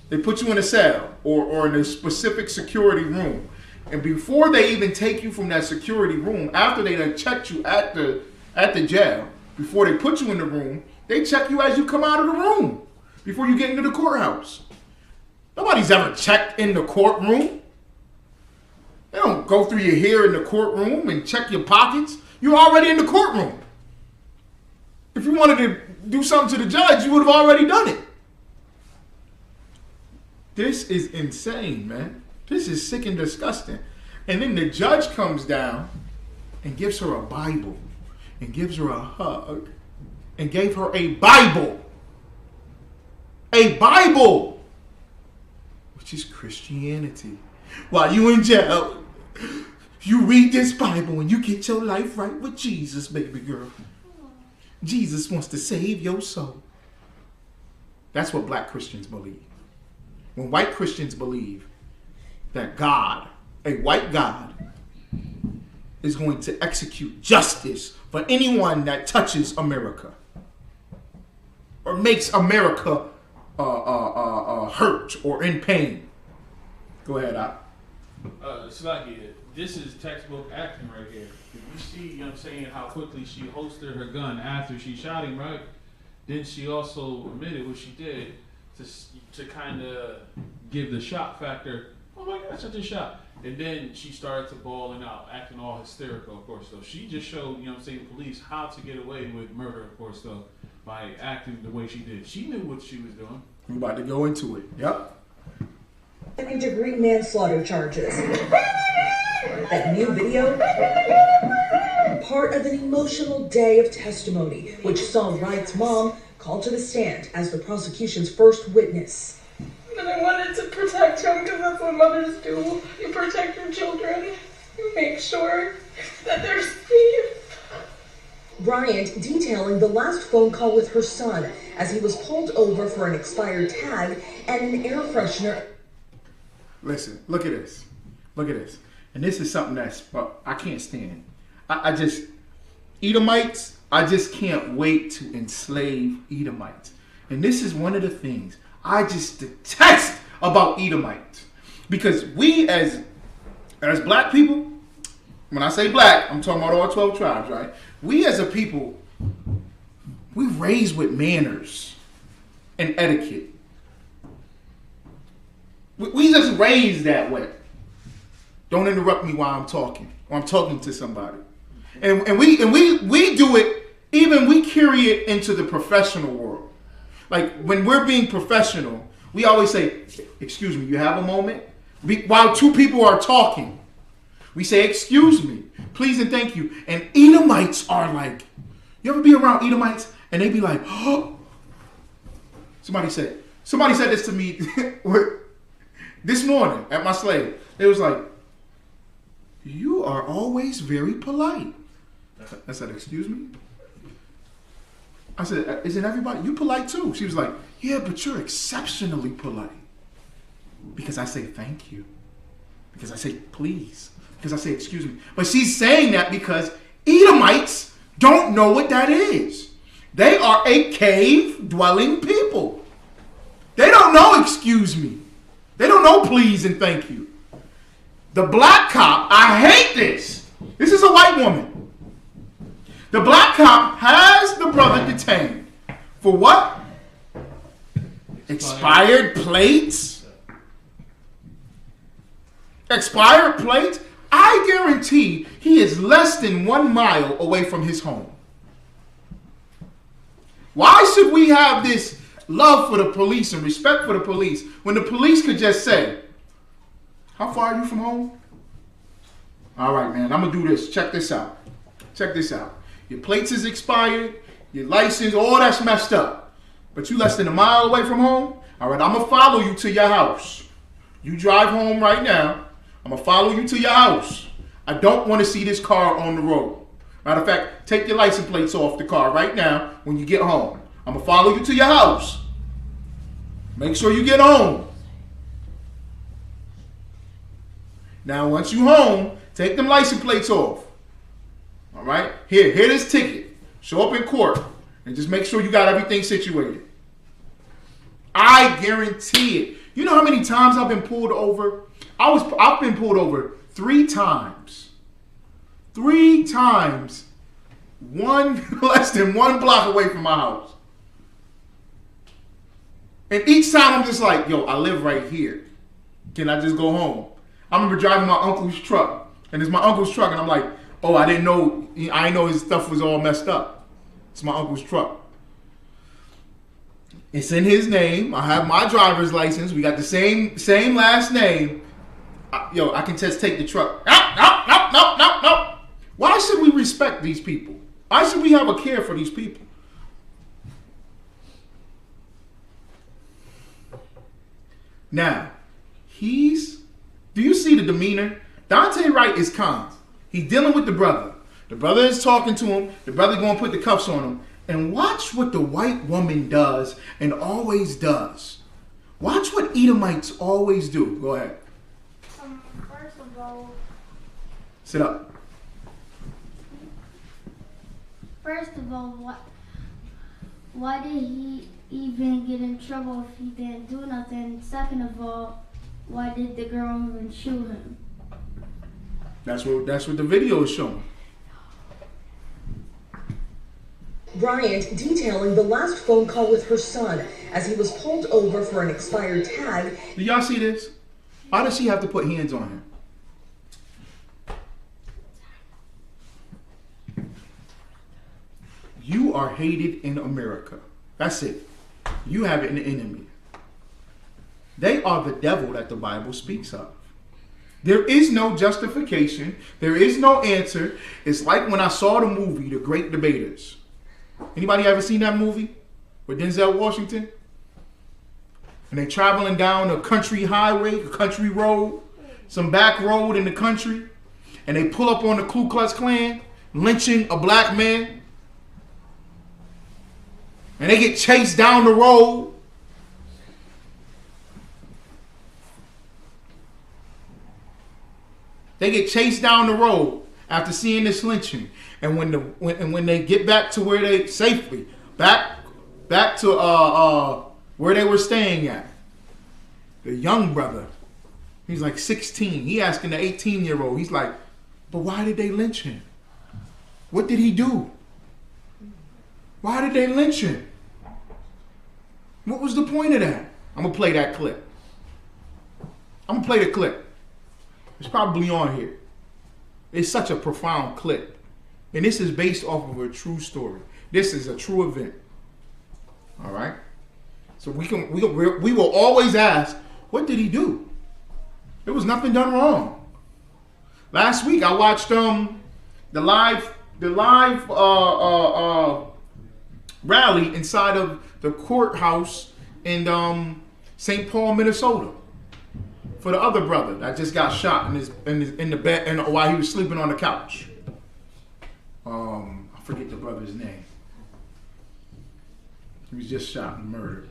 they put you in a cell or in a specific security room. And before they even take you from that security room, after they done checked you at the jail, before they put you in the room, they check you as you come out of the room before you get into the courthouse. Nobody's ever checked in the courtroom. They don't go through your hair in the courtroom and check your pockets. You're already in the courtroom. If you wanted to do something to the judge, you would have already done it. This is insane, man. This is sick and disgusting. And then the judge comes down and gives her a Bible and gives her a hug and gave her a Bible. A Bible, which is Christianity. While you in jail, you read this Bible and you get your life right with Jesus, baby girl. Jesus wants to save your soul. That's what black Christians believe. When white Christians believe that God, a white God, is going to execute justice for anyone that touches America or makes America hurt or in pain. Go ahead, Op. Sluggy, this is textbook acting right here. If you see, you know what I'm saying, how quickly she holstered her gun after she shot him, right? Then she also admitted what she did to kind of give the shock factor. Oh my God, such a shot. And then she started to bawling out, acting all hysterical, of course, though. She just showed, you know what I'm saying, police how to get away with murder, of course, though, by acting the way she did. She knew what she was doing. We're about to go into it. Yep. Second-degree manslaughter charges. That new video, part of an emotional day of testimony, which saw Wright's mom called to the stand as the prosecution's first witness. And I wanted to protect him because that's what mothers do. You protect your children. You make sure that they're safe. Bryant detailing the last phone call with her son as he was pulled over for an expired tag and an air freshener. Listen, look at this. Look at this. And this is something that's, I can't stand. I just, Edomites, I just can't wait to enslave Edomites. And this is one of the things I just detest about Edomites. Because we as black people, when I say black, I'm talking about all 12 tribes, right? We as a people, we raised with manners and etiquette. We just raised that way. Don't interrupt me while I'm talking, or I'm talking to somebody. And we do it, even we carry it into the professional world. Like when we're being professional, we always say, excuse me, you have a moment? While two people are talking, we say, excuse me, please and thank you. And Edomites are like, you ever be around Edomites and they be like, oh. Somebody said this to me this morning at my slave. It was like, you are always very polite. I said, excuse me? I said, isn't everybody, you polite too? She was like, yeah, but you're exceptionally polite. Because I say thank you. Because I say please. Because I say excuse me. But she's saying that because Edomites don't know what that is. They are a cave-dwelling people. They don't know excuse me. They don't know please and thank you. The black cop, I hate this. This is a white woman. The black cop has the brother detained. For what? Expired plates? Expired plates? I guarantee he is less than 1 mile away from his home. Why should we have this love for the police and respect for the police when the police could just say, how far are you from home? All right, man, I'm going to do this. Check this out. Check this out. Your plates is expired. Your license, all that's messed up. But you less than 1 mile away from home? All right, I'm going to follow you to your house. You drive home right now. I'm going to follow you to your house. I don't want to see this car on the road. Matter of fact, take your license plates off the car right now when you get home. I'm going to follow you to your house. Make sure you get home. Now, once you home, Take them license plates off. All right? Here this ticket. Show up in court and just make sure you got everything situated. I guarantee it. You know how many times I've been pulled over? I've been pulled over 3 times. 3 times. Less than 1 block away from my house. And each time I'm just like, yo, I live right here. Can I just go home? I remember driving my uncle's truck. And it's my uncle's truck. And I'm like, oh, I didn't know his stuff was all messed up. It's my uncle's truck. It's in his name. I have my driver's license. We got the same last name. I can just take the truck. No. Why should we respect these people? Why should we have a care for these people? Now, do you see the demeanor? Dante Wright is calm. He's dealing with the brother. The brother is talking to him. The brother going to put the cuffs on him. And watch what the white woman does and always does. Watch what Edomites always do. Go ahead. First of all, sit up. First of all, why did he even get in trouble if he didn't do nothing? Second of all, why did the girl even shoot him? That's what the video is showing. Bryant detailing the last phone call with her son as he was pulled over for an expired tag. Do y'all see this? Why does she have to put hands on him? You are hated in America. That's it. You have an enemy. They are the devil that the Bible speaks of. There is no justification. There is no answer. It's like when I saw the movie, The Great Debaters. Anybody ever seen that movie with Denzel Washington? And they traveling down a country highway, a country road, some back road in the country, and they pull up on the Ku Klux Klan, lynching a black man. And they get chased down the road. They get chased down the road after seeing this lynching. And when they get back to where they safely, back to where they were staying at, the young brother, he's like 16. He asking the 18-year-old, he's like, but why did they lynch him? What did he do? Why did they lynch him? What was the point of that? I'm going to play that clip. I'm going to play the clip. It's probably on here. It's such a profound clip. And this is based off of a true story. This is a true event. All right? So we will always ask, what did he do? There was nothing done wrong. Last week I watched the live rally inside of the courthouse in St. Paul, Minnesota, for the other brother that just got shot in the bed and while he was sleeping on the couch. I forget the brother's name. He was just shot and murdered.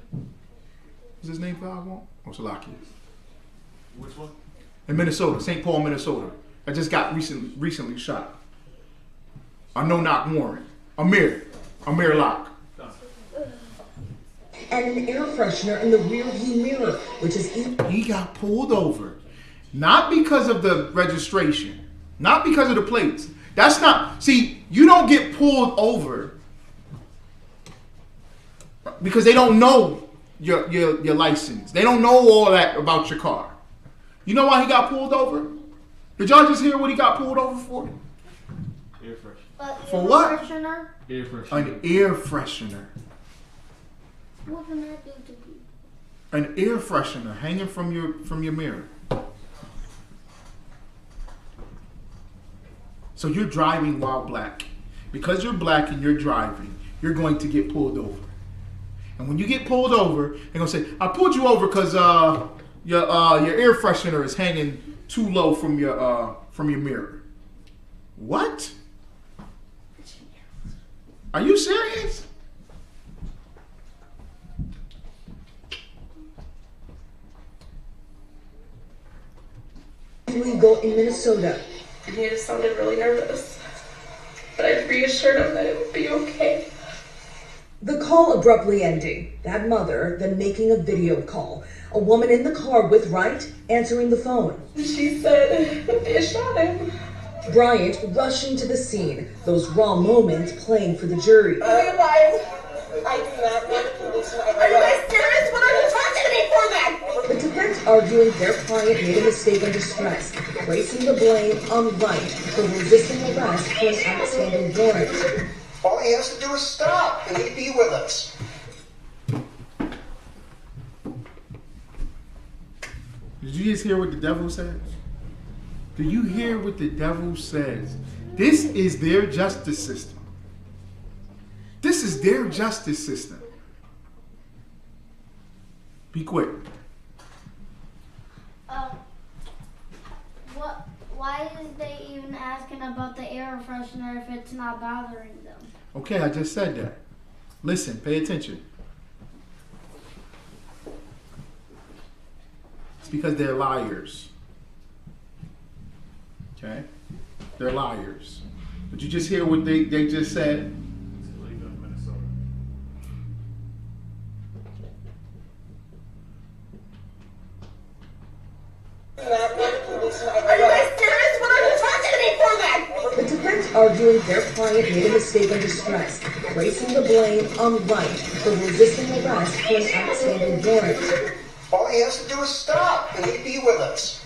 Is his name Falcon? Or Salakia? Which one? In Minnesota, St. Paul, Minnesota. I just got recently shot. I know not Warren. Amir Locke. And an air freshener in the rearview mirror, which is he got pulled over, not because of the registration, not because of the plates. That's not. See, you don't get pulled over because they don't know your license. They don't know all that about your car. You know why he got pulled over? Did y'all just hear what he got pulled over for? Air freshener. For what? Freshener? Air freshener. An air freshener. What can that do to people? An air freshener hanging from your mirror. So you're driving while black. Because you're black and you're driving, you're going to get pulled over. And when you get pulled over, they're gonna say, "I pulled you over because your air freshener is hanging too low from your mirror." What? Are you serious? illegal in Minnesota. And he just sounded really nervous. But I reassured him that it would be okay. The call abruptly ending. That mother then making a video call. A woman in the car with Wright answering the phone. She said they shot him. Bryant rushing to the scene. Those raw moments playing for the jury. You guys, I do not want to police you. Are you guys serious? What are you talking to me for then? The defense arguing their client made a mistake under stress, placing the blame on Wright for resisting arrest for an outstanding warrant. All he has to do is stop, and he'd be with us. Did you just hear what the devil says? Do you hear what the devil says? This is their justice system. This is their justice system. Be quick. Why is they even asking about the air freshener if it's not bothering them? Okay, I just said that. Listen, pay attention. It's because they're liars. Okay? They're liars. Did you just hear what they just said? Are you guys serious? What are you talking to me for then? The defense arguing their client made a mistake under stress, placing the blame on Wright for resisting arrest for an outstanding warrant. All he has to do is stop, and he'd be with us.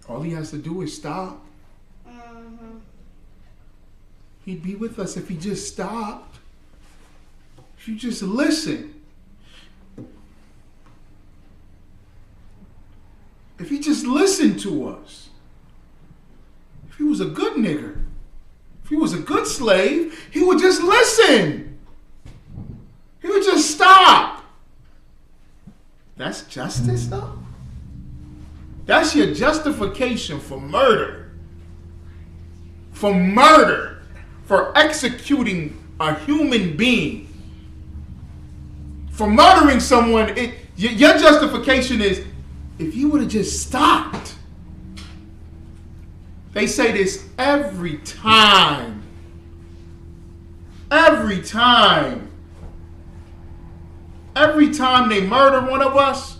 All he has to do is stop. He'd be with us if he just stopped. If you just listen. If he just listened to us. If he was a good nigger. If he was a good slave, he would just listen. He would just stop. That's justice, though? That's your justification for murder. For murder. For executing a human being. For murdering someone, your justification is, if you would have just stopped. They say this every time. Every time. Every time they murder one of us,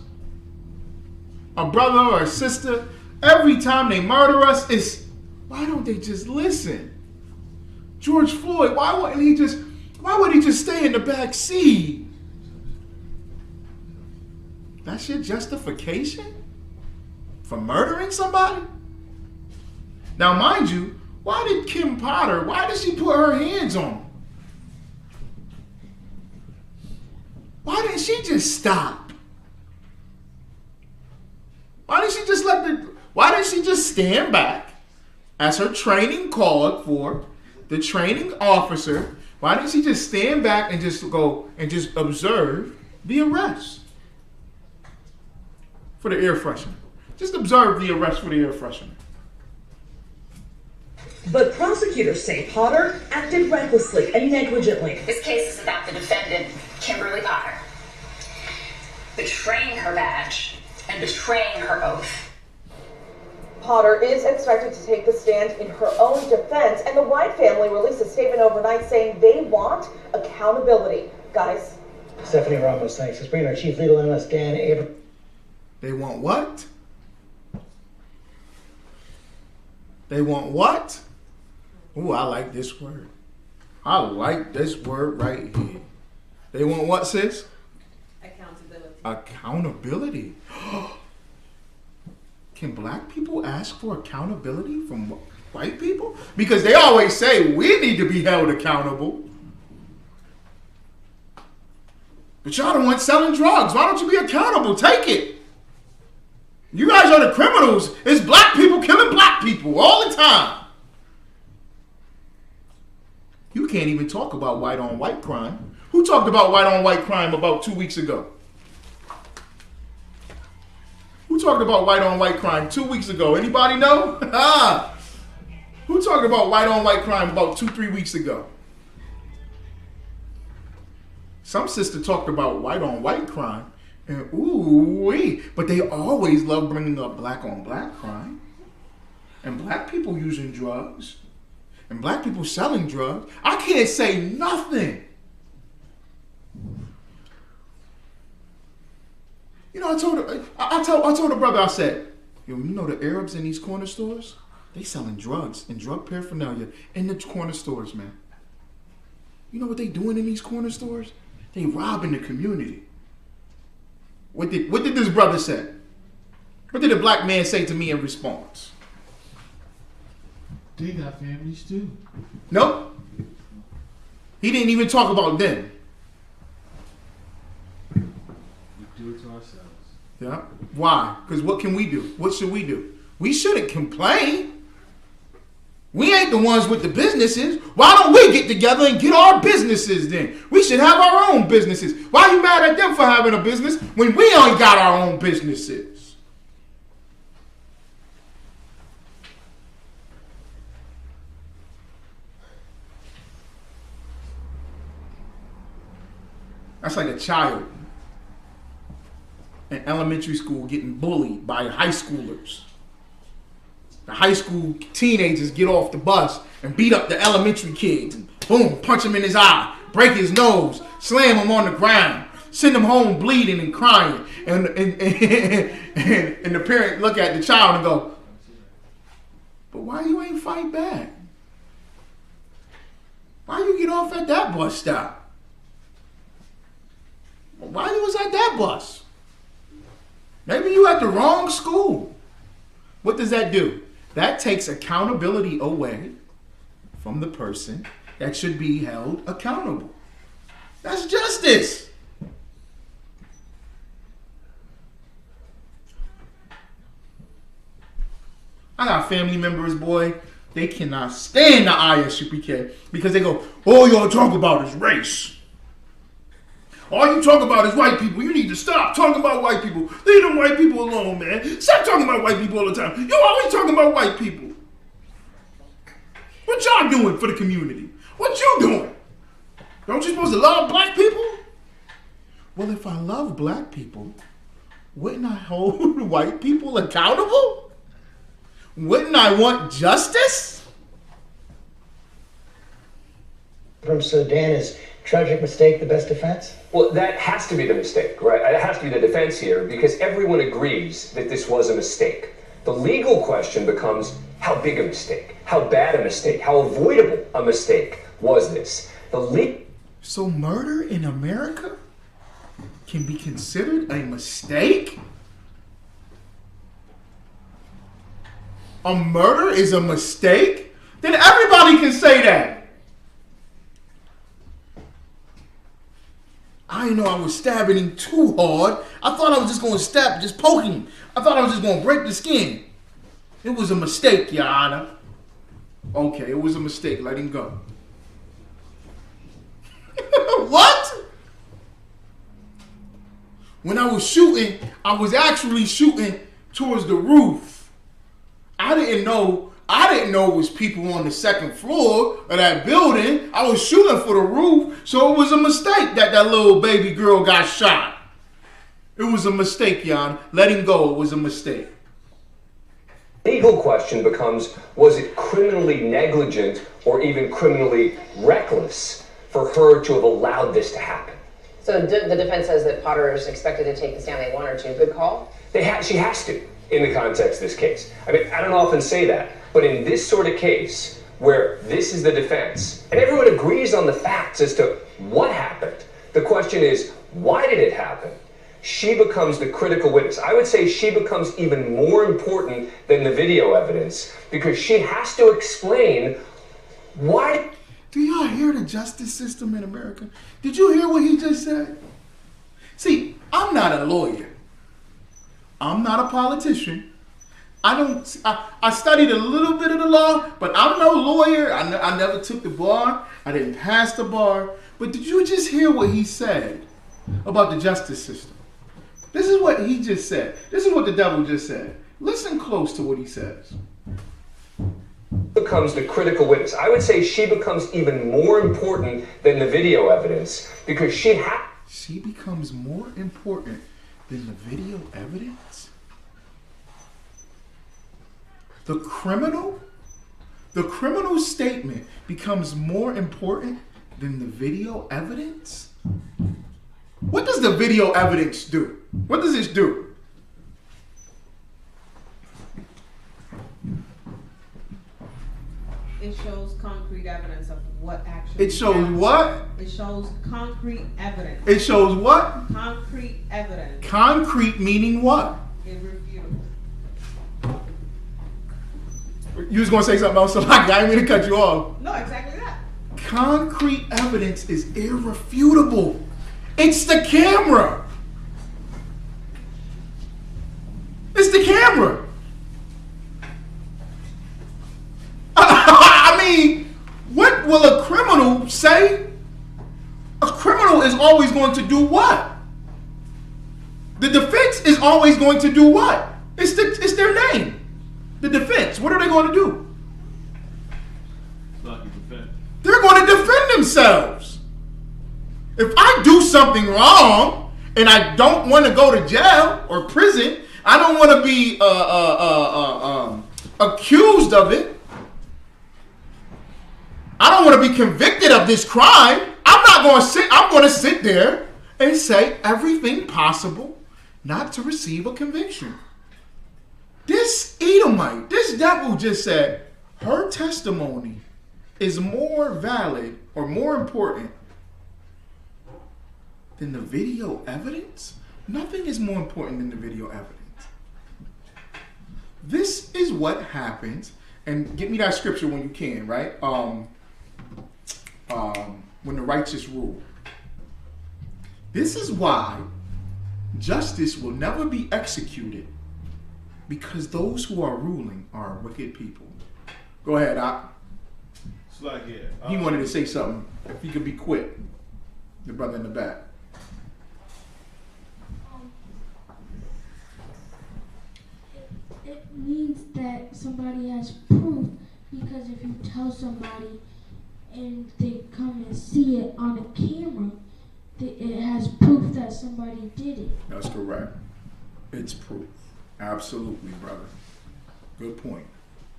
a brother or a sister, every time they murder us, it's, why don't they just listen? George Floyd, why would he just stay in the back seat? That's your justification for murdering somebody? Now, mind you, why did she put her hands on him? Why didn't she just stop? Why didn't she just stand back as her training called for? The training officer, why didn't she just stand back and just go and just observe the arrest for the air freshener? Just observe the arrest for the air freshener. But prosecutors say Potter acted recklessly and negligently. This case is about the defendant, Kimberly Potter, betraying her badge and betraying her oath. Potter is expected to take the stand in her own defense, and the White family released a statement overnight saying they want accountability. Guys. Stephanie Ramos, thanks. Let's bring in our chief legal analyst, Dan Abrams. They want what? They want what? Ooh, I like this word. I like this word right here. They want what, sis? Accountability. Accountability. Can black people ask for accountability from white people? Because they always say we need to be held accountable. But y'all the ones selling drugs. Why don't you be accountable? Take it. You guys are the criminals. It's black people killing black people all the time. You can't even talk about white on white crime. Who talked about white on white crime about 2 weeks ago? Who talked about white on white crime 2 weeks ago? Anybody know? Who talked about white on white crime about 2-3 weeks ago? Some sister talked about white on white crime, and ooh wee, but they always love bringing up black on black crime. and black people using drugs, and black people selling drugs, I can't say nothing. You know, I told a brother, I said, yo, you know the Arabs in these corner stores? They selling drugs and drug paraphernalia in the corner stores, man. You know what they doing in these corner stores? They robbing the community. What did this brother say? What did the black man say to me in response? They got families too. Nope. He didn't even talk about them. We do it to ourselves. Yeah. Why? Because what can we do? What should we do? We shouldn't complain. We ain't the ones with the businesses. Why don't we get together and get our businesses then? We should have our own businesses. Why are you mad at them for having a business when we ain't got our own businesses? That's like a child in elementary school getting bullied by high schoolers. The high school teenagers get off the bus and beat up the elementary kids. And boom, punch him in his eye, break his nose, slam him on the ground, send him home bleeding and crying. And the parent look at the child and go, but why you ain't fight back? Why you get off at that bus stop? Why you was at that bus? Maybe you at the wrong school. What does that do? That takes accountability away from the person that should be held accountable. That's justice. I got family members, boy, they cannot stand the ISUPK because they go, all y'all talk about is race. All you talk about is white people. You need to stop talking about white people. Leave them white people alone, man. Stop talking about white people all the time. You always talking about white people. What y'all doing for the community? What you doing? Don't you supposed to love black people? Well, if I love black people, wouldn't I hold white people accountable? Wouldn't I want justice? From Sudan, is tragic mistake the best defense? Well, that has to be the mistake, right? It has to be the defense here because everyone agrees that this was a mistake. The legal question becomes how big a mistake, how bad a mistake, how avoidable a mistake was this? So murder in America can be considered a mistake? A murder is a mistake? Then everybody can say that. I didn't know I was stabbing him too hard. I thought I was just going to stab, just poking him. I thought I was just going to break the skin. It was a mistake, Your Honor. Okay, it was a mistake. Let him go. What? When I was shooting, I was actually shooting towards the roof. I didn't know it was people on the second floor of that building. I was shooting for the roof, so it was a mistake that little baby girl got shot. It was a mistake, Jan. Let him go. It was a mistake. Legal question becomes, was it criminally negligent or even criminally reckless for her to have allowed this to happen? So the defense says that Potter is expected to take the stand they want her to. Good call? She has to, in the context of this case. I mean, I don't often say that, but in this sort of case, where this is the defense, and everyone agrees on the facts as to what happened, the question is, why did it happen? She becomes the critical witness. I would say she becomes even more important than the video evidence because she has to explain why. Do y'all hear the justice system in America? Did you hear what he just said? See, I'm not a lawyer. I'm not a politician. I studied a little bit of the law, but I'm no lawyer. I never took the bar. I didn't pass the bar. But did you just hear what he said about the justice system? This is what he just said. This is what the devil just said. Listen close to what he says. Becomes the critical witness. I would say she becomes even more important than the video evidence because she becomes more important than the video evidence? The criminal's statement becomes more important than the video evidence? What does the video evidence do? What does this do? It shows concrete evidence of what actually It shows happened. what? It shows concrete evidence. It shows what? Concrete evidence. Concrete meaning what? Irrefutable. You was going to say something else, so I didn't mean to cut you off. No, exactly that. Concrete evidence is irrefutable. It's the camera. It's the camera. I mean, what will a criminal say? A criminal is always going to do what? The defense is always going to do what? It's their name. The defense. What are they going to do? They're going to defend themselves. If I do something wrong and I don't want to go to jail or prison, I don't want to be accused of it. I don't want to be convicted of this crime. I'm going to sit there and say everything possible not to receive a conviction. This Edomite, this devil just said her testimony is more valid or more important than the video evidence. Nothing is more important than the video evidence. This is what happens, and get me that scripture when you can, right? When the righteous rule. This is why justice will never be executed, because those who are ruling are wicked people. Go ahead, Doc. He wanted to say something. If he could be quick. The brother in the back. It means that somebody has proof, because if you tell somebody and they come and see it on a camera, it has proof that somebody did it. That's correct. It's proof. Absolutely, brother. Good point.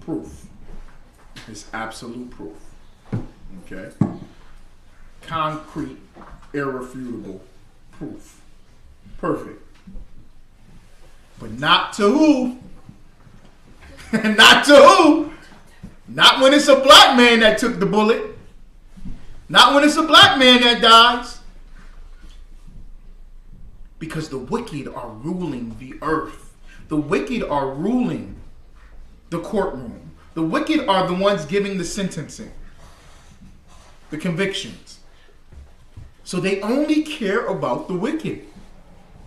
Proof. It's absolute proof. Okay? Concrete, irrefutable proof. Perfect. But not to who? Not to who? Not when it's a black man that took the bullet. Not when it's a black man that dies. Because the wicked are ruling the earth. The wicked are ruling the courtroom. The wicked are the ones giving the sentencing, the convictions. So they only care about the wicked.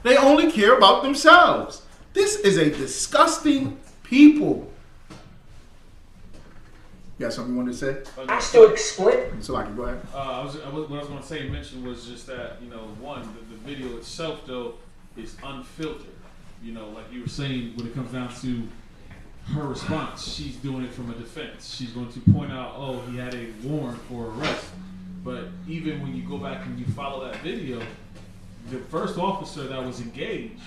They only care about themselves. This is a disgusting people. You got something you wanted to say? Asked to explain. So I can go ahead. What I was going to say, mention was just that, one, the video itself, though, is unfiltered. Like you were saying, when it comes down to her response, she's doing it from a defense. She's going to point out, oh, he had a warrant for arrest. But even when you go back and you follow that video, the first officer that was engaged,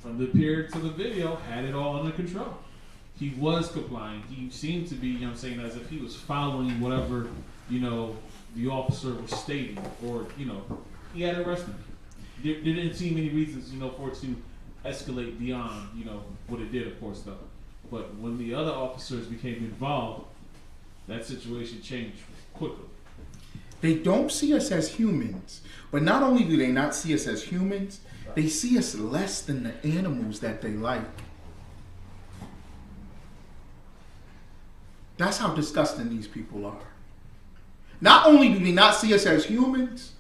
from the period to the video, had it all under control. He was complying. He seemed to be, as if he was following whatever, the officer was stating, or, he had arrested him. There didn't seem any reasons, for it to escalate beyond, what it did, of course, though. But when the other officers became involved, that situation changed quickly. They don't see us as humans. But not only do they not see us as humans, they see us less than the animals that they like. That's how disgusting these people are. Not only do they not see us as humans,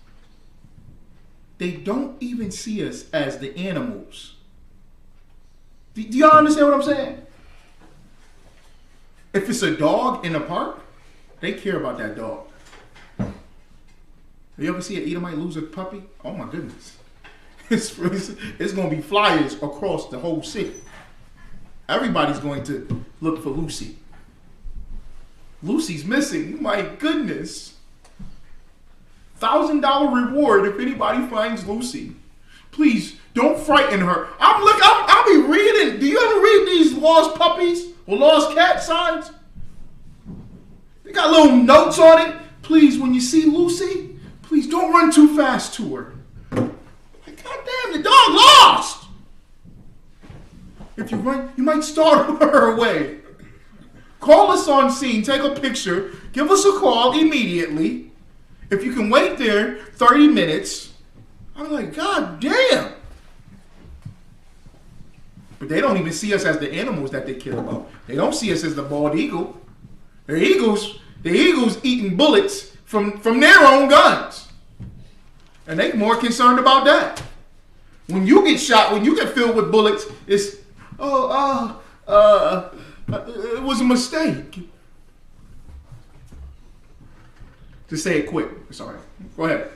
they don't even see us as the animals. Do y'all understand what I'm saying? If it's a dog in a park, they care about that dog. You ever see an Edomite lose a puppy? Oh my goodness. It's going to be flyers across the whole city. Everybody's going to look for Lucy. Lucy's missing. My goodness. $1,000 reward if anybody finds Lucy. Please don't frighten her. I'll be reading. Do you ever read these lost puppies? or lost cat signs. They got little notes on it. Please, when you see Lucy, please don't run too fast to her. Like, God damn, the dog lost. If you run, you might startle her away. Call us on scene, take a picture, give us a call immediately. If you can wait there 30 minutes, I'm like, God damn. But they don't even see us as the animals that they care about. They don't see us as the bald eagle. The eagles eating bullets from their own guns. And they more concerned about that. When you get shot, when you get filled with bullets, it's, it was a mistake. Just say it quick. It's all right. Go ahead.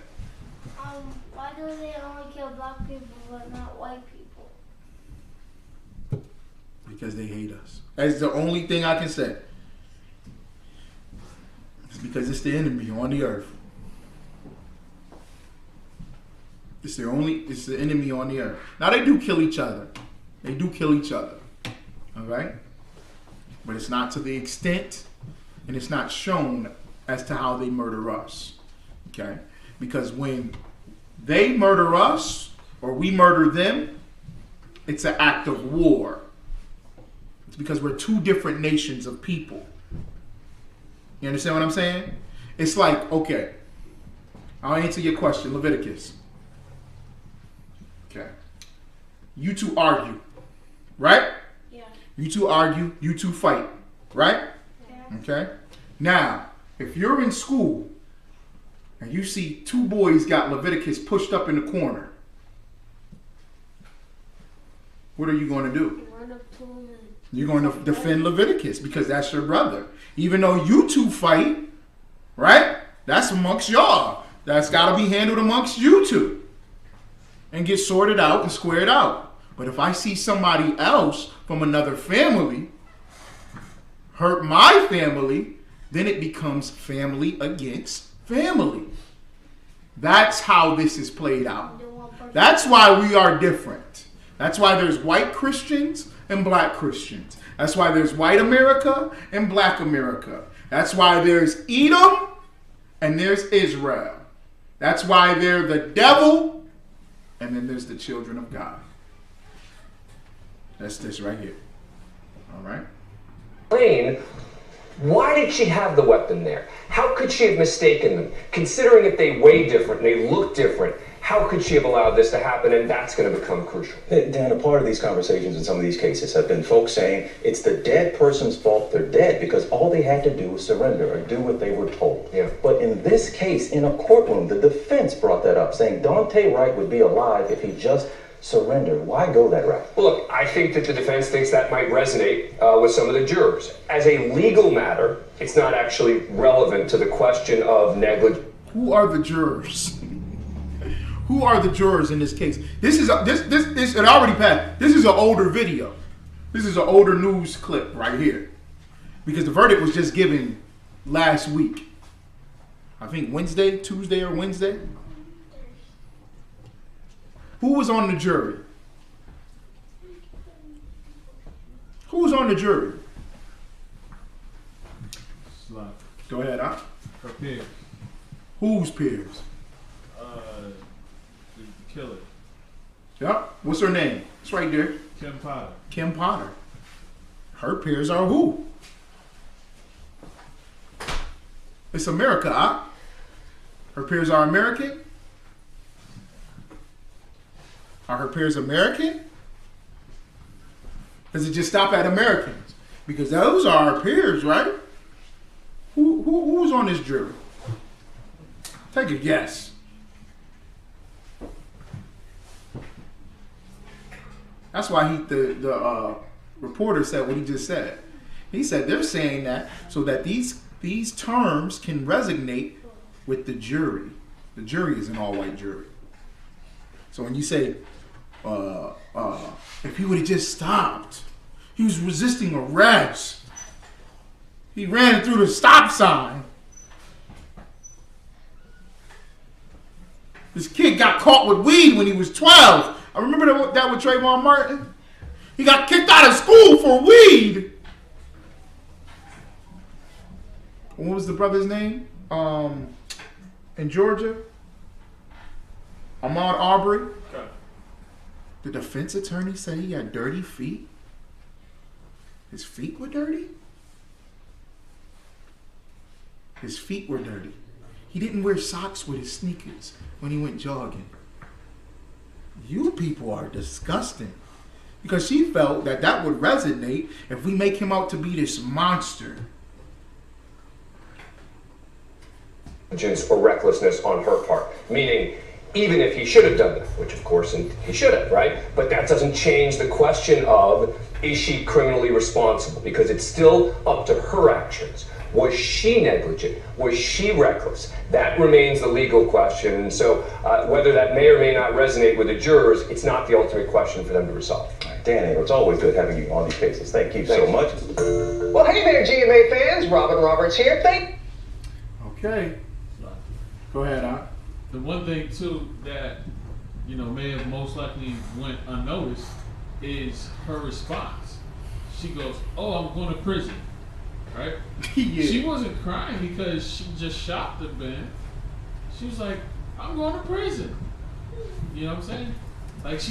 Why do they only kill black people but not white people? Because they hate us. That's the only thing I can say. It's because it's the enemy on the earth. It's the enemy on the earth. Now they do kill each other. They do kill each other. All right? But it's not to the extent, and it's not shown as to how they murder us. Okay? Because when they murder us, or we murder them, it's an act of war. It's because we're two different nations of people. You understand what I'm saying? It's like, okay, I'll answer your question, Leviticus. Okay. You two argue, right? Yeah. You two argue, you two fight, right? Yeah. Okay. Now, if you're in school and you see two boys got Leviticus pushed up in the corner, what are you going to do? You're going to defend Leviticus because that's your brother. Even though you two fight, right? That's amongst y'all. That's got to be handled amongst you two and get sorted out and squared out. But if I see somebody else from another family hurt my family, then it becomes family against family. That's how this is played out. That's why we are different. That's why there's white Christians and black Christians. That's why there's white America and black America. That's why there's Edom and there's Israel. That's why they're the devil and then there's the children of God. That's this right here. All right? Plain, why did she have the weapon there? How could she have mistaken them? Considering that they weigh different and they look different, how could she have allowed this to happen? And that's going to become crucial. Dan, a part of these conversations in some of these cases have been folks saying it's the dead person's fault they're dead because all they had to do was surrender or do what they were told. Yeah. But in this case, in a courtroom, the defense brought that up, saying Daunte Wright would be alive if he just surrendered. Why go that route? Well, look, I think that the defense thinks that might resonate with some of the jurors. As a legal matter, it's not actually relevant to the question of negligence. Who are the jurors? Who are the jurors in this case? This it already passed. This is an older video. This is an older news clip right here. Because the verdict was just given last week. I think Tuesday or Wednesday. Who was on the jury? Who was on the jury? Slut. Go ahead, huh? Her peers. Whose peers? The killer. Yep. What's her name? It's right there. Kim Potter. Kim Potter. Her peers are who? It's America, huh? Her peers are American? Are her peers American? Does it just stop at Americans? Because those are our peers, right? Who's on this jury? Take a guess. That's why the reporter said what he just said. He said they're saying that so that these terms can resonate with the jury. The jury is an all-white jury. So when you say, if he would have just stopped, he was resisting arrest. He ran through the stop sign. This kid got caught with weed when he was 12. I remember that with Trayvon Martin. He got kicked out of school for weed. what was the brother's name? In Georgia? Ahmaud Arbery. Okay. The defense attorney said he had dirty feet. His feet were dirty? His feet were dirty. He didn't wear socks with his sneakers when he went jogging. You people are disgusting. Because she felt that that would resonate if we make him out to be this monster. Or recklessness on her part, meaning even if he should have done that, which of course he should have, right? But that doesn't change the question of, is she criminally responsible? Because it's still up to her actions. Was she negligent? Was she reckless? That remains the legal question. And so whether that may or may not resonate with the jurors, it's not the ultimate question for them to resolve. Danny, it's always good having you on these cases. Thank you so much. Well, hey there, GMA fans. Robin Roberts here. Okay. Go ahead, Al. The one thing too that may have most likely went unnoticed is her response. She goes, "Oh, I'm going to prison," right? Yeah. She wasn't crying because she just shot the man. She was like, "I'm going to prison." You know what I'm saying? Like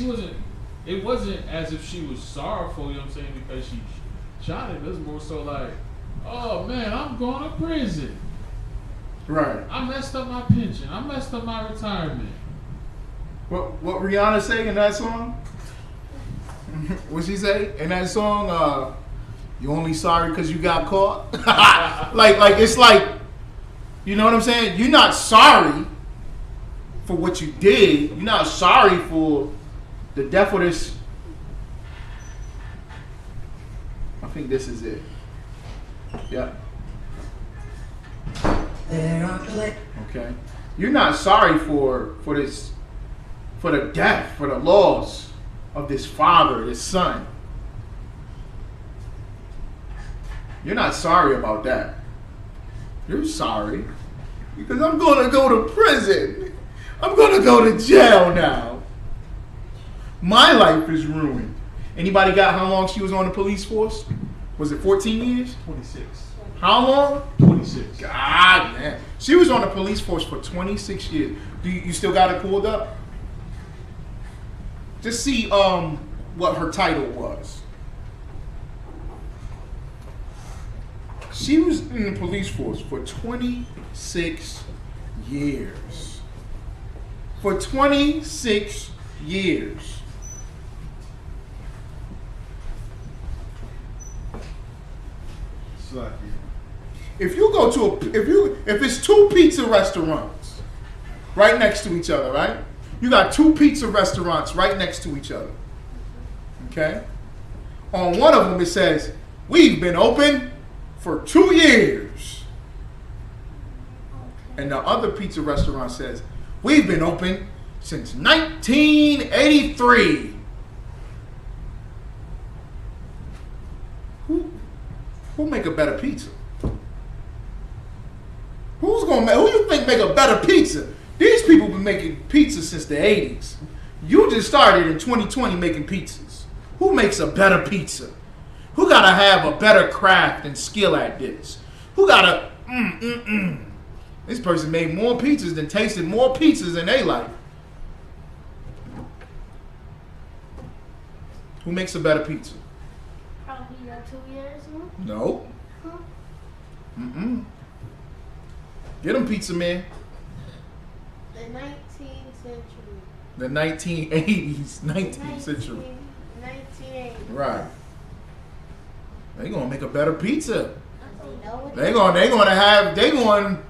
it wasn't as if she was sorrowful. You know what I'm saying? Because she shot him. It was more so like, "Oh man, I'm going to prison. Right. I messed up my pension. I messed up my retirement." What Rihanna say in that song? What she say in that song? You only sorry because you got caught. like it's like, you know what I'm saying? You're not sorry for what you did. You're not sorry for the death of this. I think this is it. Yeah. Okay. You're not sorry for this, for the death, for the loss of this father, this son. You're not sorry about that. You're sorry because I'm going to go to prison. I'm going to go to jail now. My life is ruined. Anybody got how long she was on the police force? Was it 14 years? 26. How long? 26. God, man. She was on the police force for 26 years. Do you still got it pulled up? Just see what her title was. She was in the police force for 26 years. For 26 years. If you go to if it's two pizza restaurants right next to each other, right? You got two pizza restaurants right next to each other. Okay? On one of them it says, "We've been open for 2 years." And the other pizza restaurant says, "We've been open since 1983. Who make a better pizza? Who you think make a better pizza? These people been making pizza since the 80s. You just started in 2020 making pizzas. Who makes a better pizza? Who gotta have a better craft and skill at this? Who gotta This person made more pizzas than tasted more pizzas in their life. Who makes a better pizza? Probably 2 years ago. No. Get them, pizza man. The 19th century. The 1980s, 19th century. 1980. Right. They gonna make a better pizza. They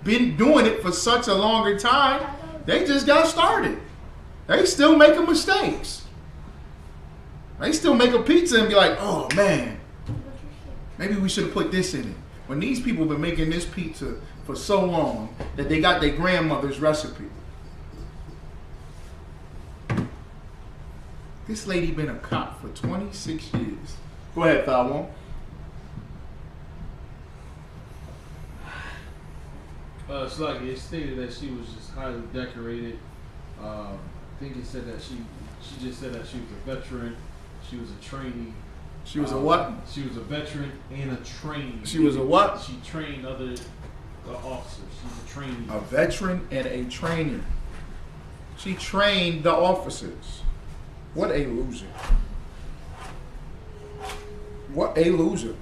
been doing it for such a longer time. They just got started. They still making mistakes. They still make a pizza and be like, "Oh man, maybe we should have put this in it." When these people been making this pizza for so long that they got their grandmother's recipe. This lady been a cop for 26 years. Go ahead, Thawon. It's like it stated that she was just highly decorated. I think it said that she just said that she was a veteran. She was a trainee. She was a what? She was a veteran and a trainee. She was a what? She trained other officer. She's a trainee. A veteran and a trainer. She trained the officers. What a loser. What a loser.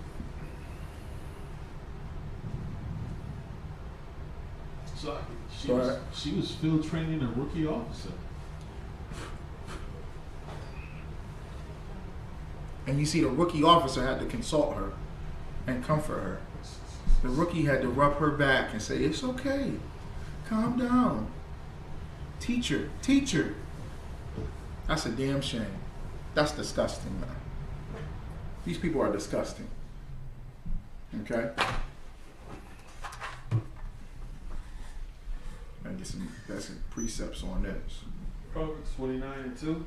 So she was field training a rookie officer. And you see, the rookie officer had to consult her and comfort her. The rookie had to rub her back and say, it's okay. Calm down. Teacher. That's a damn shame. That's disgusting, man. These people are disgusting. Okay? I get some precepts on this. Proverbs 29:2.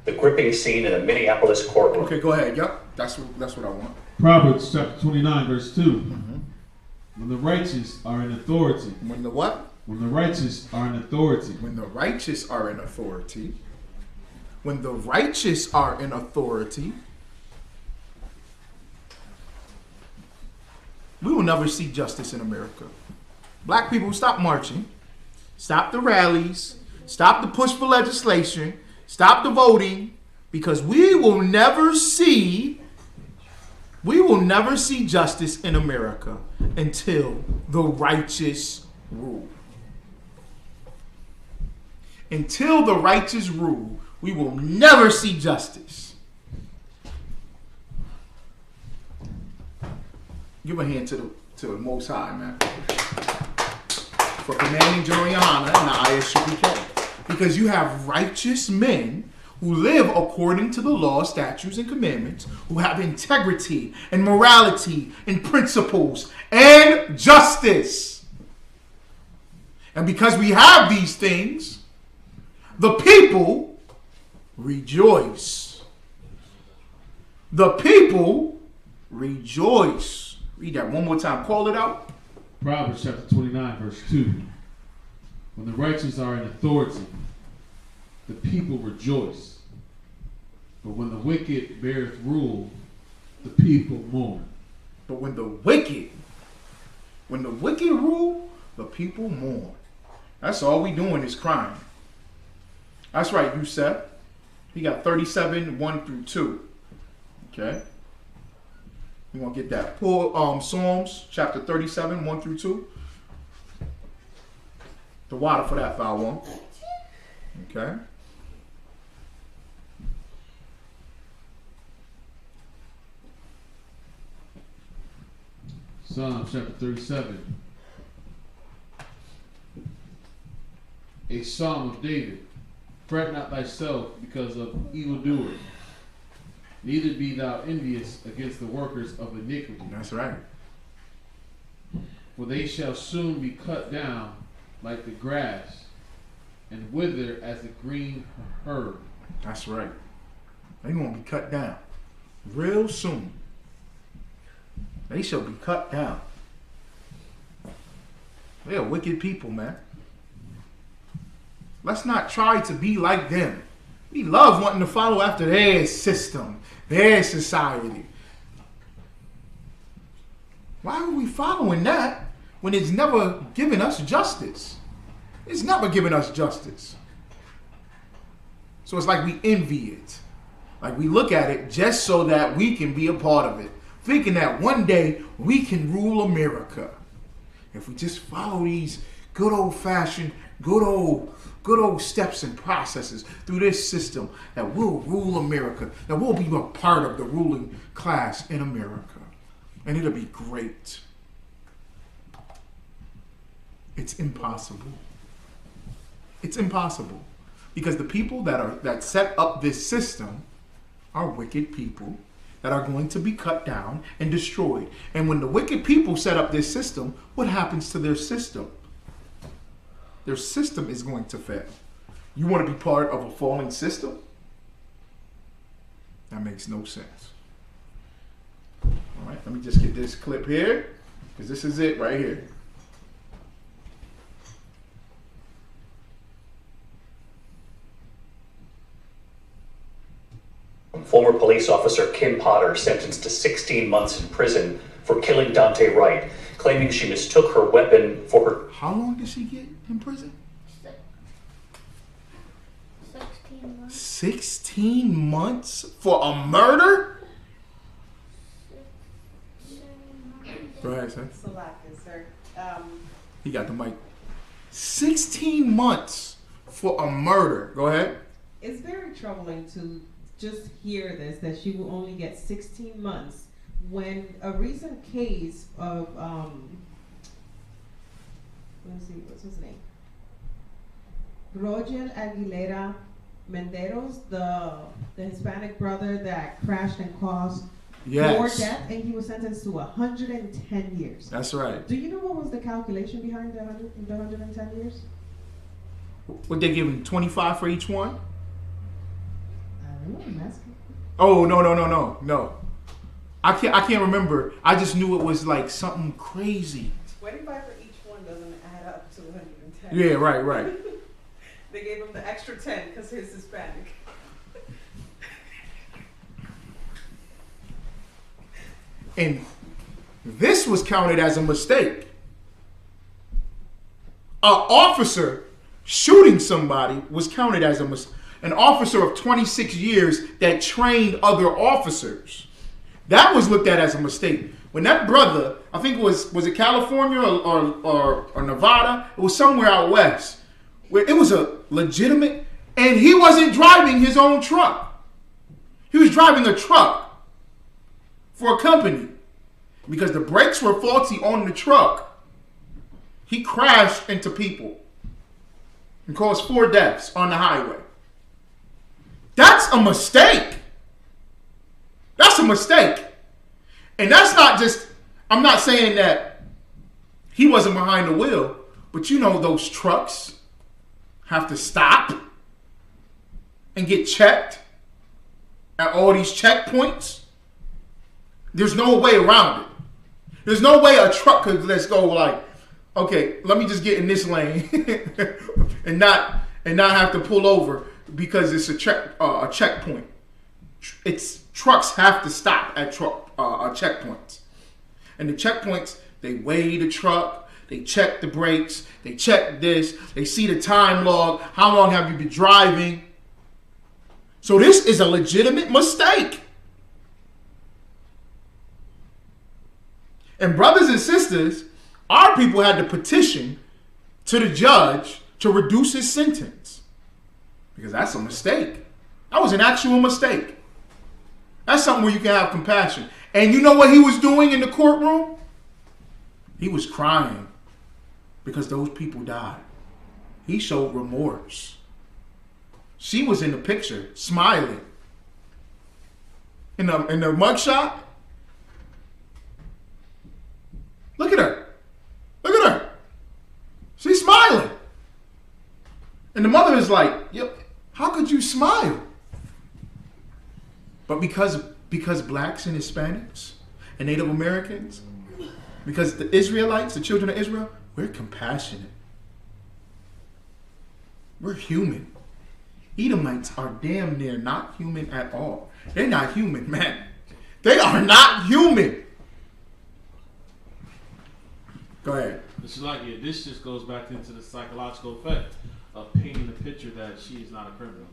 The gripping scene in a Minneapolis courtroom. Okay, go ahead. Yep, that's what I want. Proverbs chapter 29, verse 2. When the righteous are in authority. When the what? When the righteous are in authority. When the righteous are in authority. When the righteous are in authority, we will never see justice in America. Black people, stop marching. Stop the rallies. Stop the push for legislation. Stop the voting. Because we will never see justice in America until the righteous rule. Until the righteous rule, we will never see justice. Give a hand to the Most High, man, for commanding General Yohana and the ISUPK. Because you have righteous men who live according to the law, statutes, and commandments, who have integrity and morality and principles and justice. And because we have these things, the people rejoice. The people rejoice. Read that one more time. Call it out. Proverbs chapter 29, verse 2. When the righteous are in authority, the people rejoice. But when the wicked beareth rule, the people mourn. But when the wicked rule, the people mourn. That's all we doing is crying. That's right, you said. He got 37, 1 through 2. Okay? We're going to get that. Pull Psalms chapter 37, 1 through 2. The water for that, foul one. Okay? Psalms chapter 37. A psalm of David. Fret not thyself because of evildoers, neither be thou envious against the workers of iniquity. That's right. For they shall soon be cut down like the grass, and wither as the green herb. That's right. They're going to be cut down real soon. They shall be cut down. They are wicked people, man. Let's not try to be like them. We love wanting to follow after their system, their society. Why are we following that when it's never given us justice? It's never given us justice. So it's like we envy it. Like we look at it just so that we can be a part of it, thinking that one day we can rule America. If we just follow these good old-fashioned, good old steps and processes through this system, that we'll rule America, that we'll be a part of the ruling class in America. And it'll be great. It's impossible. It's impossible. Because the people that set up this system are wicked people that are going to be cut down and destroyed. And when the wicked people set up this system, what happens to their system? Their system is going to fail. You want to be part of a falling system? That makes no sense. All right, let me just get this clip here, because this is it right here. Former police officer Kim Potter sentenced to 16 months in prison for killing Dante Wright. claiming she mistook her weapon for her. How long did she get in prison? 16 months. 16 months for a murder? Go ahead, sir. Salakis, sir. He got the mic. 16 months for a murder. Go ahead. It's very troubling to just hear this, that she will only get 16 months when a recent case of, let's see, what's his name? Roger Aguilera Menderos, the Hispanic brother that crashed and caused more death, and he was sentenced to 110 years. That's right. Do you know what was the calculation behind the 110 years? Would they give him 25 for each one? I don't know, I'm asking. Oh, no. I can't remember. I just knew it was like something crazy. 25 for each one doesn't add up to 110. Yeah, right. They gave him the extra 10 because he's Hispanic. And this was counted as a mistake. An officer shooting somebody was counted as a mistake. An officer of 26 years that trained other officers. That was looked at as a mistake. When that brother, I think it was it California or Nevada? It was somewhere out west. Where it was a legitimate, and he wasn't driving his own truck. He was driving a truck for a company. Because the brakes were faulty on the truck, he crashed into people and caused 4 deaths on the highway. That's a mistake. That's a mistake. And that's not just, I'm not saying that he wasn't behind the wheel, but you know those trucks have to stop and get checked at all these checkpoints. There's no way around it. There's no way a truck could let's go like, okay, let me just get in this lane and not have to pull over because it's a checkpoint. It's trucks have to stop at checkpoints, and the checkpoints, they weigh the truck, they check the brakes, they check this, they see the time log, how long have you been driving. So this is a legitimate mistake. And brothers and sisters, our people had to petition to the judge to reduce his sentence. Because that's a mistake. That was an actual mistake. That's something where you can have compassion. And you know what he was doing in the courtroom? He was crying because those people died. He showed remorse. She was in the picture, smiling. In the mugshot. Look at her. Look at her. She's smiling. And the mother is like, yep, how could you smile? But because blacks and Hispanics and Native Americans, because the Israelites, the children of Israel, we're compassionate. We're human. Edomites are damn near not human at all. They're not human, man. They are not human. Go ahead. This is like this just goes back into the psychological effect of painting the picture that she is not a criminal,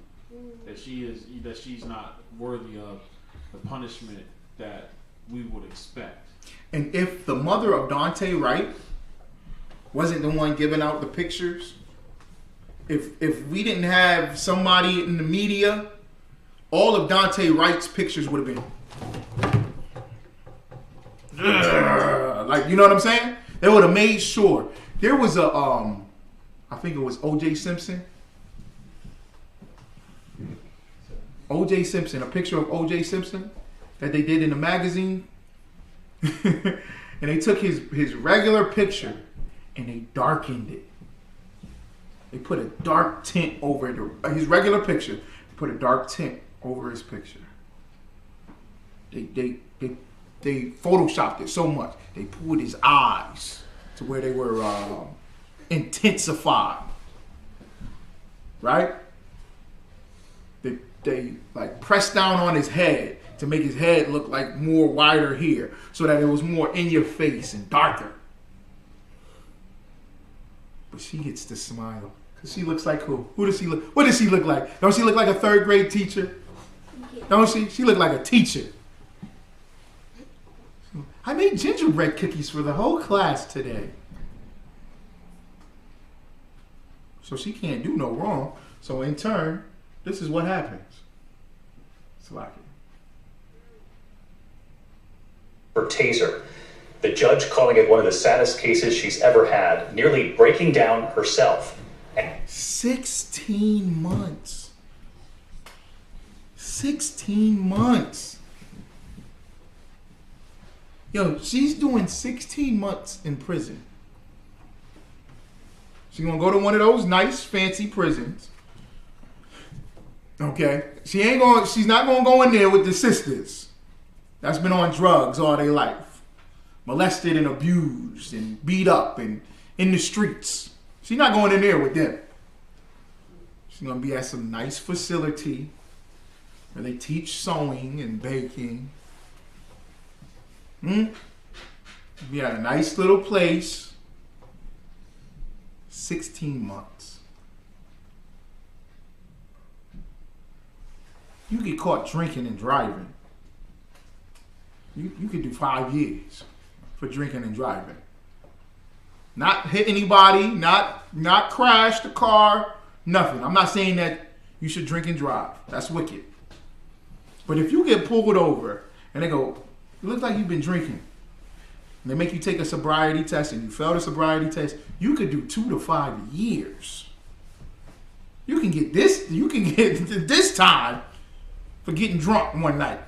that she's not worthy of the punishment that we would expect. And if the mother of Dante Wright wasn't the one giving out the pictures, if we didn't have somebody in the media, all of Dante Wright's pictures would have been like, you know what I'm saying? They would have made sure. There was a, I think it was O.J. Simpson. O.J. Simpson, a picture of O.J. Simpson that they did in the magazine. And they took his regular picture and they darkened it. They put a dark tint over his regular picture. They put a dark tint over his picture. They photoshopped it so much. They pulled his eyes to where they were intensified. Right? They like pressed down on his head to make his head look like more wider here, so that it was more in your face and darker. But she gets to smile. Because she looks like who? Who does she look? What does she look like? Don't she look like a 3rd grade teacher? Don't she? She look like a teacher. I made gingerbread cookies for the whole class today. So she can't do no wrong. So in turn, this is what happens. It's like it. For taser. The judge calling it one of the saddest cases she's ever had, nearly breaking down herself. 16 months. 16 months. Yo, she's doing 16 months in prison. She's gonna go to one of those nice, fancy prisons. Okay? She's not gonna go in there with the sisters that's been on drugs all their life. Molested and abused and beat up and in the streets. She's not going in there with them. She's going to be at some nice facility where they teach sewing and baking. Be at a nice little place. 16 months. You get caught drinking and driving. You could do 5 years for drinking and driving. Not hit anybody, not crash the car, nothing. I'm not saying that you should drink and drive. That's wicked. But if you get pulled over and they go, it looks like you've been drinking, and they make you take a sobriety test and you fail the sobriety test, you could do 2 to 5 years. You can get this time for getting drunk one night.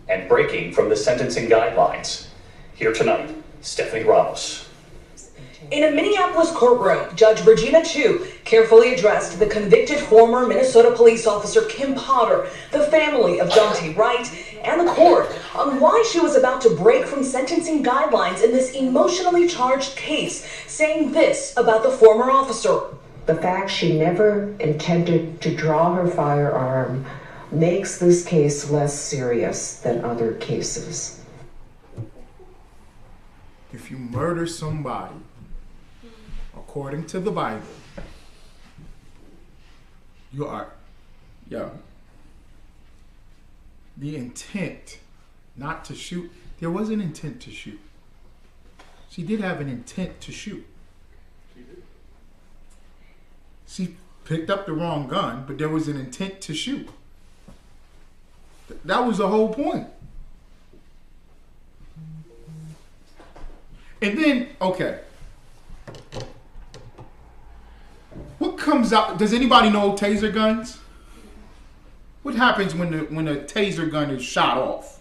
And breaking from the sentencing guidelines. Here tonight, Stephanie Ramos. In a Minneapolis courtroom, Judge Regina Chu carefully addressed the convicted former Minnesota police officer Kim Potter, the family of Dante Wright, and the court on why she was about to break from sentencing guidelines in this emotionally charged case, saying this about the former officer. The fact she never intended to draw her firearm makes this case less serious than other cases. If you murder somebody, according to the Bible, you are, the intent not to shoot, there was an intent to shoot. She did have an intent to shoot. She picked up the wrong gun, but there was an intent to shoot. That was the whole point. And then, okay. What comes out? Does anybody know taser guns? What happens when a taser gun is shot off?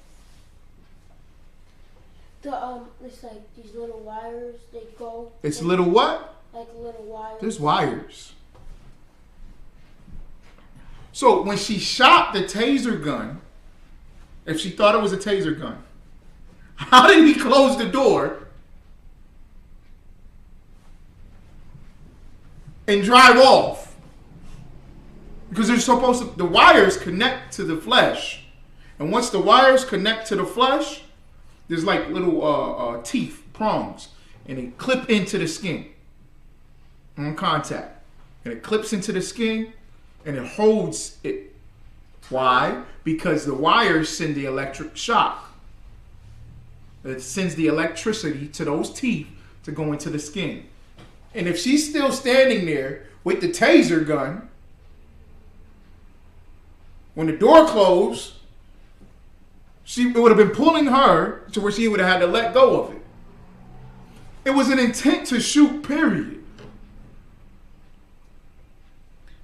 It's like these little wires. They go. It's little what? Like little wires. There's wires. So when she shot the taser gun, if she thought it was a taser gun, how did he close the door and drive off? Because they're supposed to, the wires connect to the flesh. And once the wires connect to the flesh, there's like little teeth, prongs, and they clip into the skin on contact. And it clips into the skin and it holds it. Why? Because the wires send the electric shock. It sends the electricity to those teeth to go into the skin. And if she's still standing there with the taser gun, when the door closed, it would have been pulling her to where she would have had to let go of it. It was an intent to shoot, period.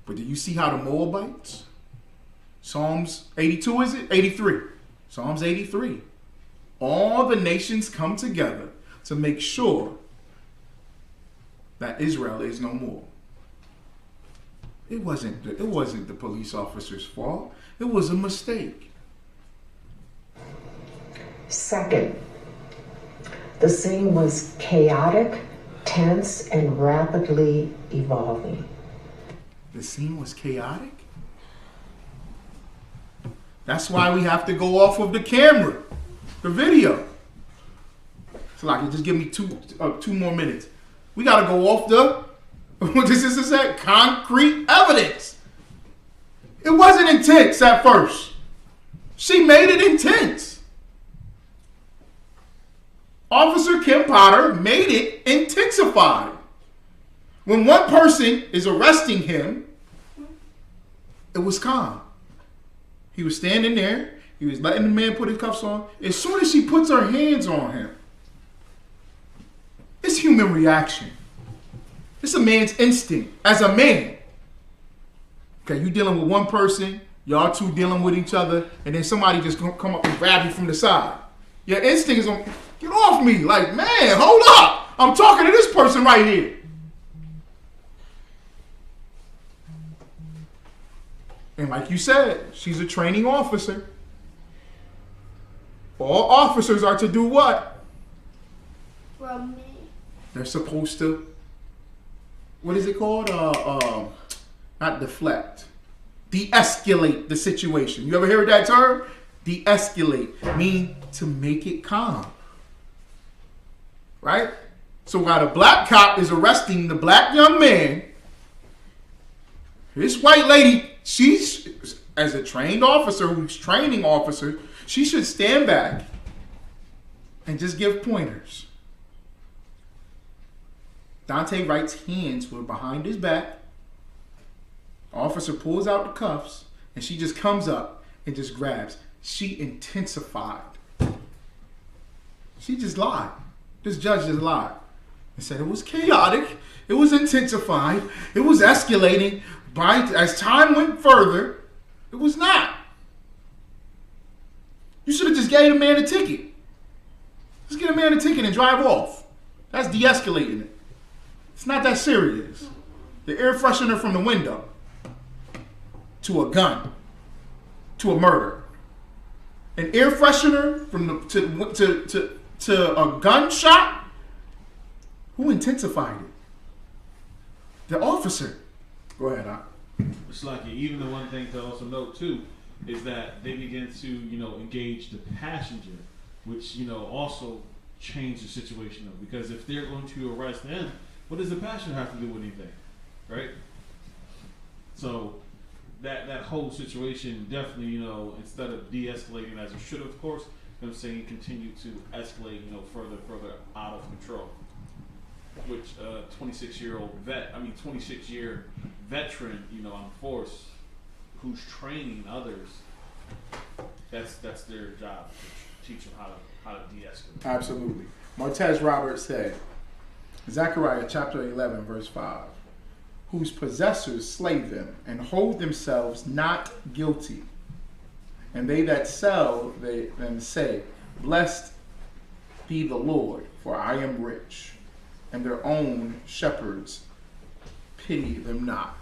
But do you see how the Moabites, Psalms 82, is it? 83. Psalms 83. All the nations come together to make sure that Israel is no more. It wasn't the police officer's fault. It was a mistake. Second, the scene was chaotic, tense, and rapidly evolving. The scene was chaotic? That's why we have to go off of the camera, the video. So like, just give me two more minutes. We gotta go off the this is that concrete evidence. It wasn't intense at first. She made it intense. Officer Kim Potter made it intensified. When one person is arresting him, it was calm. He was standing there. He was letting the man put his cuffs on. As soon as she puts her hands on him, it's human reaction. It's a man's instinct as a man. Okay, you dealing with one person, y'all two dealing with each other, and then somebody just gonna come up and grab you from the side. Your instinct is on, get off me. Like, man, hold up. I'm talking to this person right here. And like you said, she's a training officer. All officers are to do what? From me. They're supposed to, what is it called? Not deflect. De-escalate the situation. You ever heard that term? De-escalate. Mean to make it calm. Right? So while the black cop is arresting the black young man, this white lady, she's, as a trained officer who's training officers, she should stand back and just give pointers. Dante Wright's hands were behind his back. The officer pulls out the cuffs, and she just comes up and just grabs. She intensified. She just lied. This judge just lied and said it was chaotic, it was intensified, it was escalating. As time went further, it was not. You should have just gave the man a ticket. Just get a man a ticket and drive off. That's de-escalating it. It's not that serious. The air freshener from the window to a gun to a murder. An air freshener from the to a gunshot. Who intensified it? The officer. Go ahead, Doc. It's like even the one thing to also note too is that they begin to engage the passenger, which also change the situation though, because if they're going to arrest him, what does the passenger have to do with anything, right? So that whole situation definitely instead of de-escalating as it should have, of course, I'm saying continue to escalate further out of control. Which 26-year veteran, on force, who's training others, that's their job, to teach them how to de-escalate. Absolutely. Martez Roberts said, Zechariah chapter 11, verse 5, whose possessors slay them and hold themselves not guilty. And they that sell them say, blessed be the Lord, for I am rich. And their own shepherds pity them not.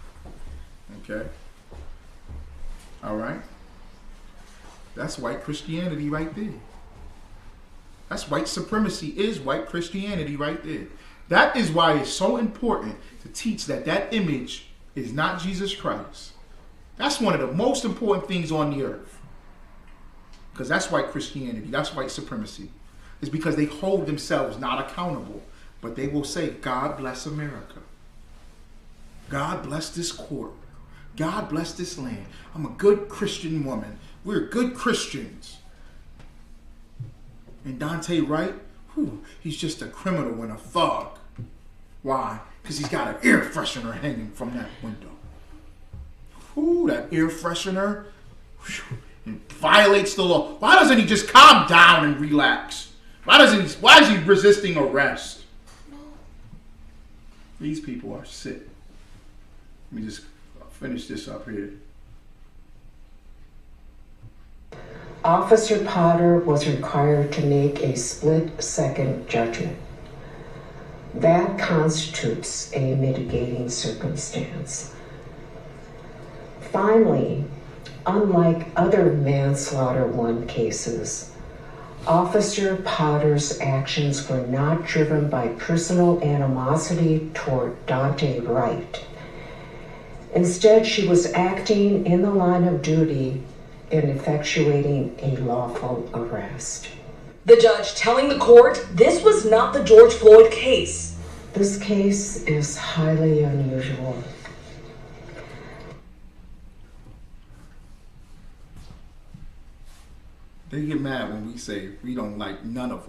Okay? All right? That's white Christianity right there. That's white supremacy is white Christianity right there. That is why it's so important to teach that image is not Jesus Christ. That's one of the most important things on the earth. Because that's white Christianity. That's white supremacy. It's because they hold themselves not accountable. But they will say, God bless America. God bless this court. God bless this land. I'm a good Christian woman. We're good Christians. And Dante Wright, he's just a criminal and a thug. Why? Because he's got an air freshener hanging from that window. That air freshener violates the law. Why doesn't he just calm down and relax? Why is he resisting arrest? These people are sick. Let me just finish this up here. Officer Potter was required to make a split-second judgment. That constitutes a mitigating circumstance. Finally, unlike other manslaughter 1 cases, Officer Potter's actions were not driven by personal animosity toward Dante Wright. Instead, she was acting in the line of duty in effectuating a lawful arrest. The judge telling the court this was not the George Floyd case. This case is highly unusual. They get mad when we say we don't like none of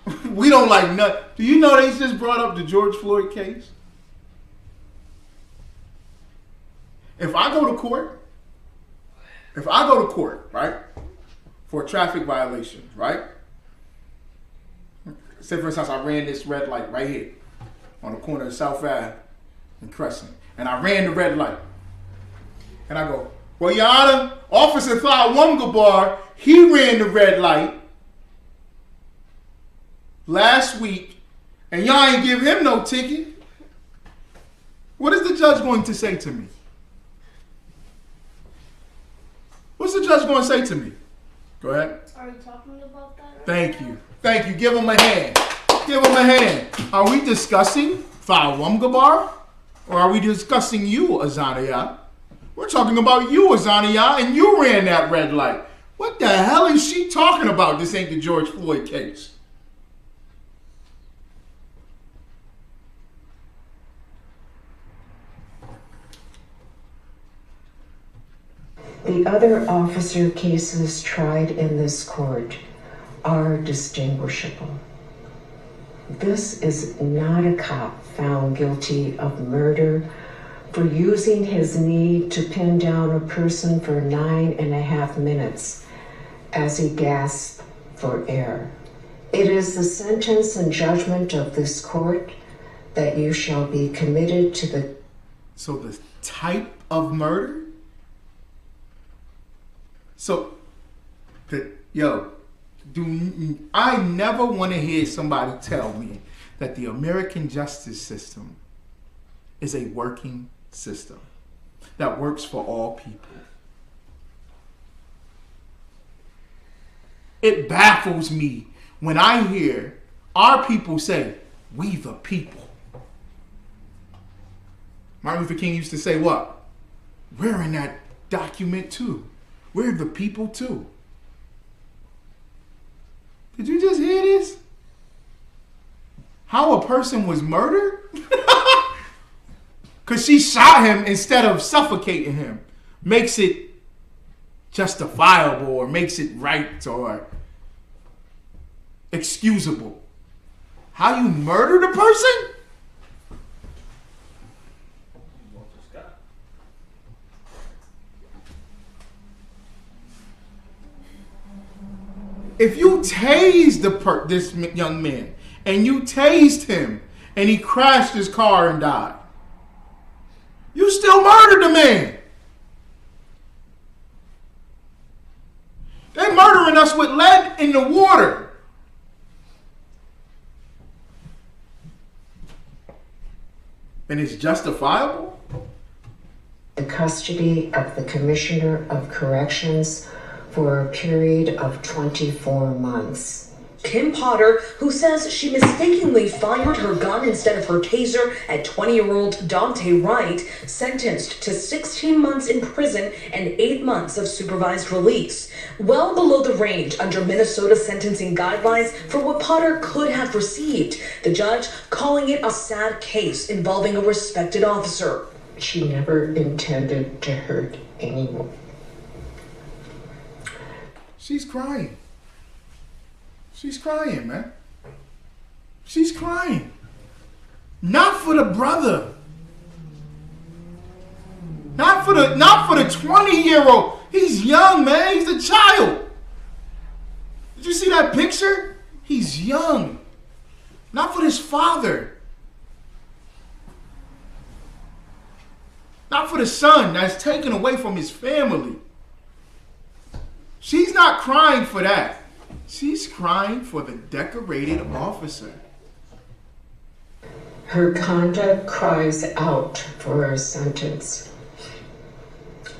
them. We don't like none. Do you know they just brought up the George Floyd case? If I go to court, right, for a traffic violation, right? Say for instance, I ran this red light right here on the corner of South Ave and Crescent, and I ran the red light. And I go, well, Your Honor, Officer Thawamgabar, he ran the red light last week, and y'all ain't give him no ticket. What is the judge going to say to me? What's the judge going to say to me? Go ahead. Are we talking about that? Thank you. Thank you. Give him a hand. Give him a hand. Are we discussing Thawamgabar? Or are we discussing you, Azania? We're talking about you, Azania, and you ran that red light. What the hell is she talking about? This ain't the George Floyd case. The other officer cases tried in this court are distinguishable. This is not a cop found guilty of murder for using his need to pin down a person for 9.5 minutes as he gasped for air. It is the sentence and judgment of this court that you shall be committed to the... So the type of murder? So, I never want to hear somebody tell me that the American justice system is a working system that works for all people. It baffles me when I hear our people say, we the people. Martin Luther King used to say what? We're in that document too. We're the people too. Did you just hear this? How a person was murdered? Because she shot him instead of suffocating him. Makes it justifiable or makes it right or excusable. How you murdered a person? If you tased this young man and you tased him and he crashed his car and died, you still murdered the man. They're murdering us with lead in the water. And it's justifiable? The custody of the Commissioner of Corrections for a period of 24 months. Kim Potter, who says she mistakenly fired her gun instead of her taser at 20-year-old Dante Wright, sentenced to 16 months in prison and 8 months of supervised release, well below the range under Minnesota sentencing guidelines for what Potter could have received. The judge calling it a sad case involving a respected officer. She never intended to hurt anyone. She's crying. She's crying, man. She's crying. Not for the brother. Not for the 20-year-old. He's young, man. He's a child. Did you see that picture? He's young. Not for his father. Not for the son that's taken away from his family. She's not crying for that. She's crying for the decorated officer. Her conduct cries out for a sentence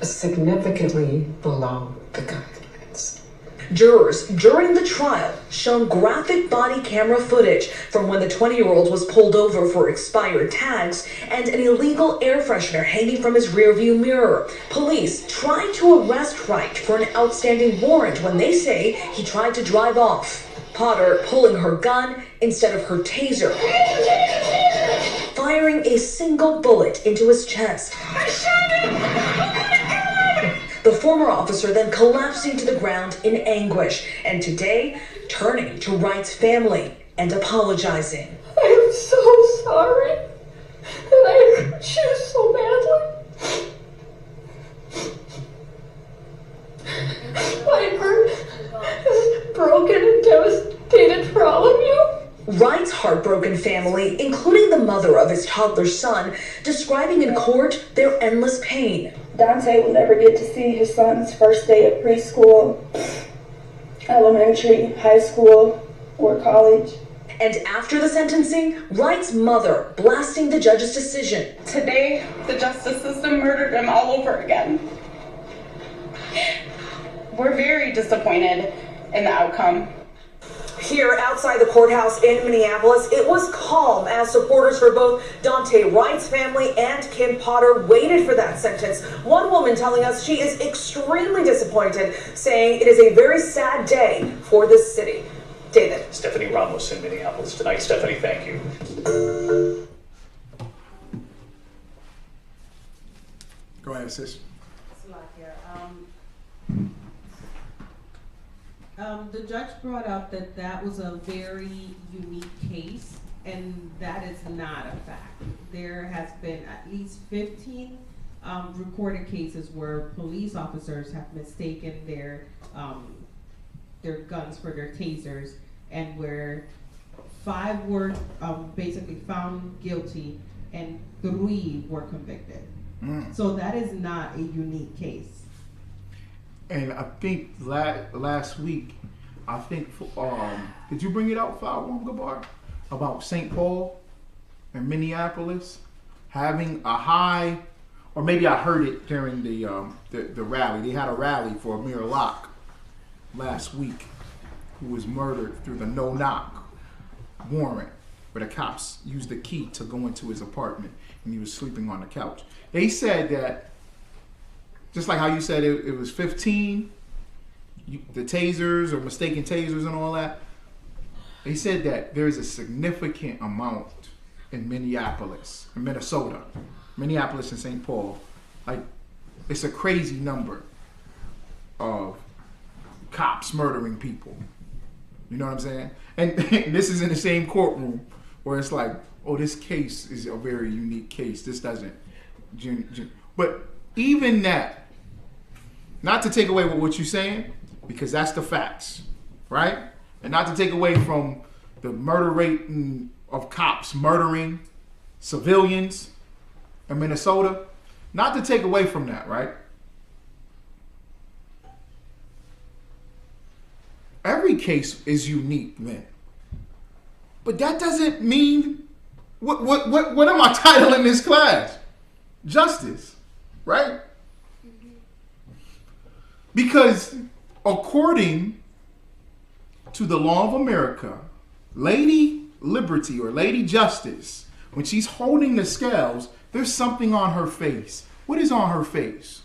significantly below the guidelines. Jurors during the trial shown graphic body camera footage from when the 20-year-old was pulled over for expired tags and an illegal air freshener hanging from his rearview mirror. Police tried to arrest Wright for an outstanding warrant when they say he tried to drive off. Potter pulling her gun instead of her taser, firing a single bullet into his chest. The former officer then collapsing to the ground in anguish, and today turning to Wright's family and apologizing. I am so sorry that I hurt you so badly. My heart is broken and devastated for all of you. Wright's heartbroken family, including the mother of his toddler son, describing in court their endless pain. Dante will never get to see his son's first day of preschool, elementary, high school, or college. And after the sentencing, Wright's mother blasting the judge's decision. Today, the justice system murdered him all over again. We're very disappointed in the outcome. Here outside the courthouse in Minneapolis, it was calm as supporters for both Dante Wright's family and Kim Potter waited for that sentence. One woman telling us she is extremely disappointed, saying it is a very sad day for this city. David. Stephanie Ramos in Minneapolis tonight. Stephanie, thank you. Go ahead, sis. It's a lot here. The judge brought up that that was a very unique case, and that is not a fact. There has been at least 15 recorded cases where police officers have mistaken their guns for their tasers, and where 5 were basically found guilty and 3 were convicted. So that is not a unique case. And I think last week, I think, did you bring it out, Falwell Gabar, about St. Paul and Minneapolis having a high, or maybe I heard it during the rally. They had a rally for Amir Locke last week, who was murdered through the no-knock warrant, where the cops used the key to go into his apartment and he was sleeping on the couch. They said that, just like how you said it was 15, the tasers or mistaken tasers and all that, they said that there's a significant amount in Minneapolis, in Minnesota, Minneapolis and St. Paul. Like, it's a crazy number of cops murdering people. You know what I'm saying? And this is in the same courtroom where it's like, oh, this case is a very unique case. This doesn't. But even that, not to take away with what you're saying, because that's the facts, right? And not to take away from the murder rate of cops murdering civilians in Minnesota. Not to take away from that, right? Every case is unique, man. But that doesn't mean, what am I titling this class? Justice, right? Because according to the law of America, Lady Liberty or Lady Justice, when she's holding the scales, there's something on her face. What is on her face?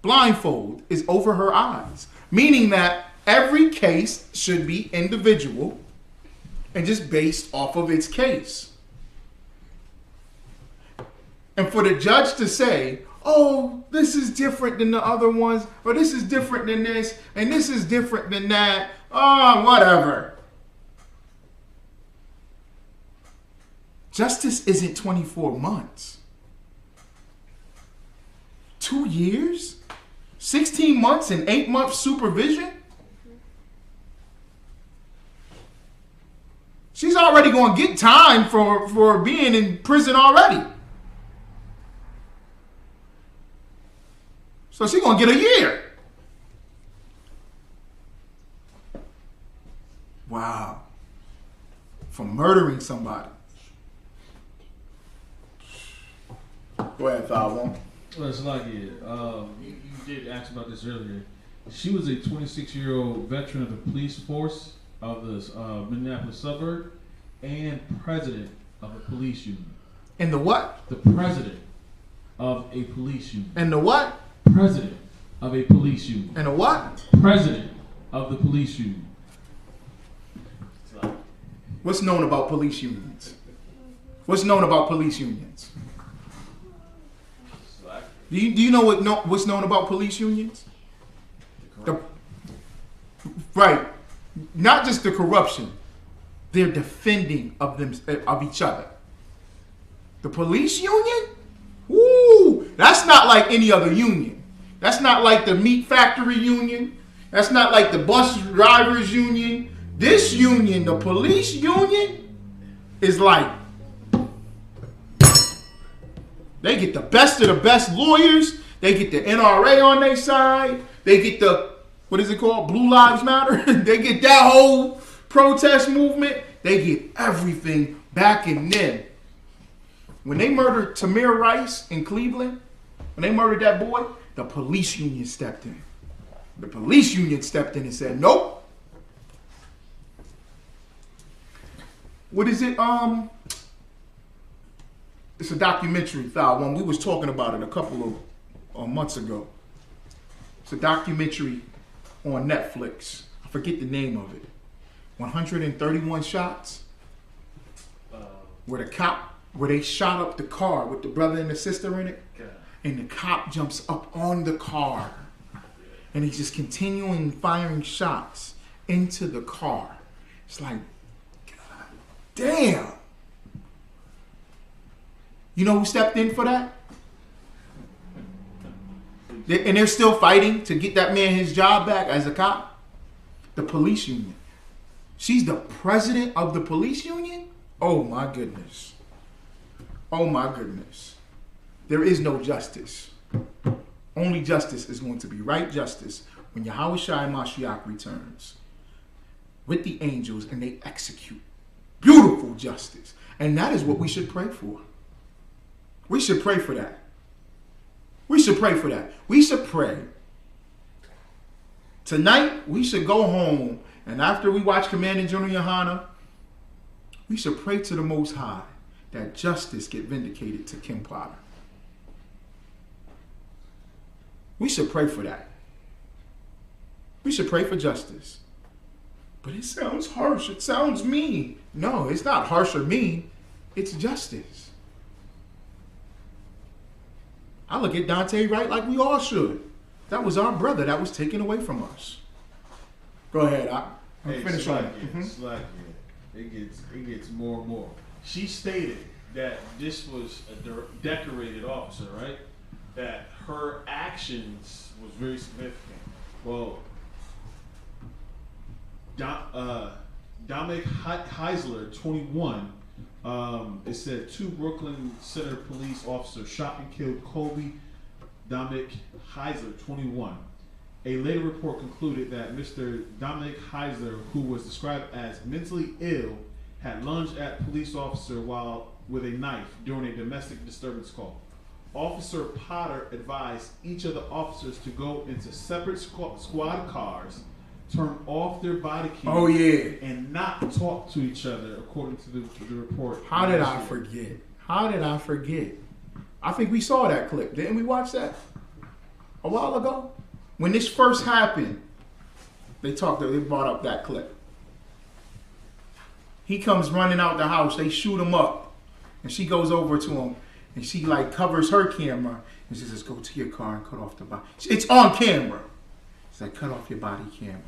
Blindfold is over her eyes, meaning that every case should be individual and just based off of its case. And for the judge to say, oh, this is different than the other ones, or this is different than this, and this is different than that, oh, whatever. Justice isn't 24 months. 2 years? 16 months and 8 months supervision? She's already going to get time for being in prison already. So she's going to get a year. Wow. For murdering somebody. Go ahead, Falwell. Well, it's like it. You did ask about this earlier. She was a 26-year-old veteran of the police force of the Minneapolis suburb and president of a police union. And the what? The president of a police union. And the what? President of a police union. And the what? President of the police union. What's known about police unions? What's known about police unions? Do you know what's known about police unions? Right. Not just the corruption. They're defending of each other. The police union? Woo! That's not like any other union. That's not like the meat factory union. That's not like the bus drivers union. This union, the police union, is like they get the best of the best lawyers. They get the NRA on their side. They get the, what is it called? Blue Lives Matter. They get that whole protest movement. They get everything back in them. When they murdered Tamir Rice in Cleveland, when they murdered that boy, the police union stepped in. The police union stepped in and said, nope. What is it? It's a documentary, one. We was talking about it a couple of months ago. It's a documentary on Netflix. I forget the name of it. 131 shots. Where they shot up the car with the brother and the sister in it. And the cop jumps up on the car. And he's just continuing firing shots into the car. It's like, God damn. You know who stepped in for that? And they're still fighting to get that man his job back as a cop? The police union. She's the president of the police union? Oh my goodness. Oh my goodness. There is no justice. Only justice is going to be right justice when Yahweh Shai Mashiach returns with the angels and they execute beautiful justice. And that is what we should pray for. We should pray for that. We should pray for that. We should pray. Tonight, we should go home, and after we watch Commanding General Yohana, we should pray to the Most High that justice get vindicated to Kim Potter. We should pray for that. We should pray for justice. But it sounds harsh. It sounds mean. No, it's not harsh or mean. It's justice. I look at Dante Wright like we all should. That was our brother that was taken away from us. Go ahead. I'm finished on it. It gets more and more. She stated that this was a decorated officer, right? That her actions was very significant. Well, Dominic Heisler, 21, it said 2 Brooklyn Center police officers shot and killed Kobe Dominic Heisler, 21. A later report concluded that Mr. Dominic Heisler, who was described as mentally ill, had lunged at police officer while with a knife during a domestic disturbance call. Officer Potter advised each of the officers to go into separate squad cars, turn off their body cams, and not talk to each other, according to the report. How did I forget? How did I forget? I think we saw that clip. Didn't we watch that a while ago? When this first happened, they brought up that clip. He comes running out the house. They shoot him up. And she goes over to him. And she like covers her camera. And she says, go to your car and cut off the body. It's on camera. She's like, cut off your body camera.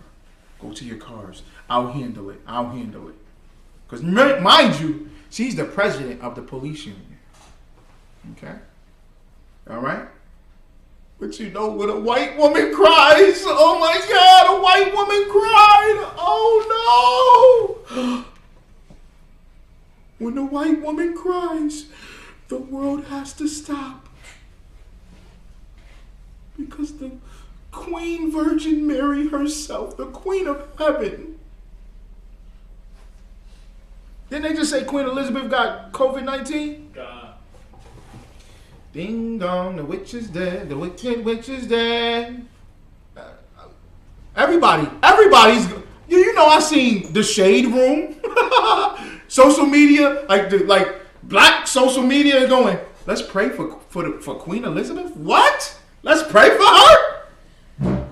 Go to your cars. I'll handle it. I'll handle it. Because mind you, she's the president of the police union. Okay? All right? But you know, when a white woman cries, oh my God, a white woman cried. Oh no! When a white woman cries, the world has to stop. Because the Queen Virgin Mary herself, the Queen of Heaven. Didn't they just say Queen Elizabeth got COVID-19? Ding dong, the witch is dead. The wicked witch is dead. Everybody's. You know, I seen the Shade Room, social media, like black social media going. Let's pray for Queen Elizabeth. What? Let's pray for her.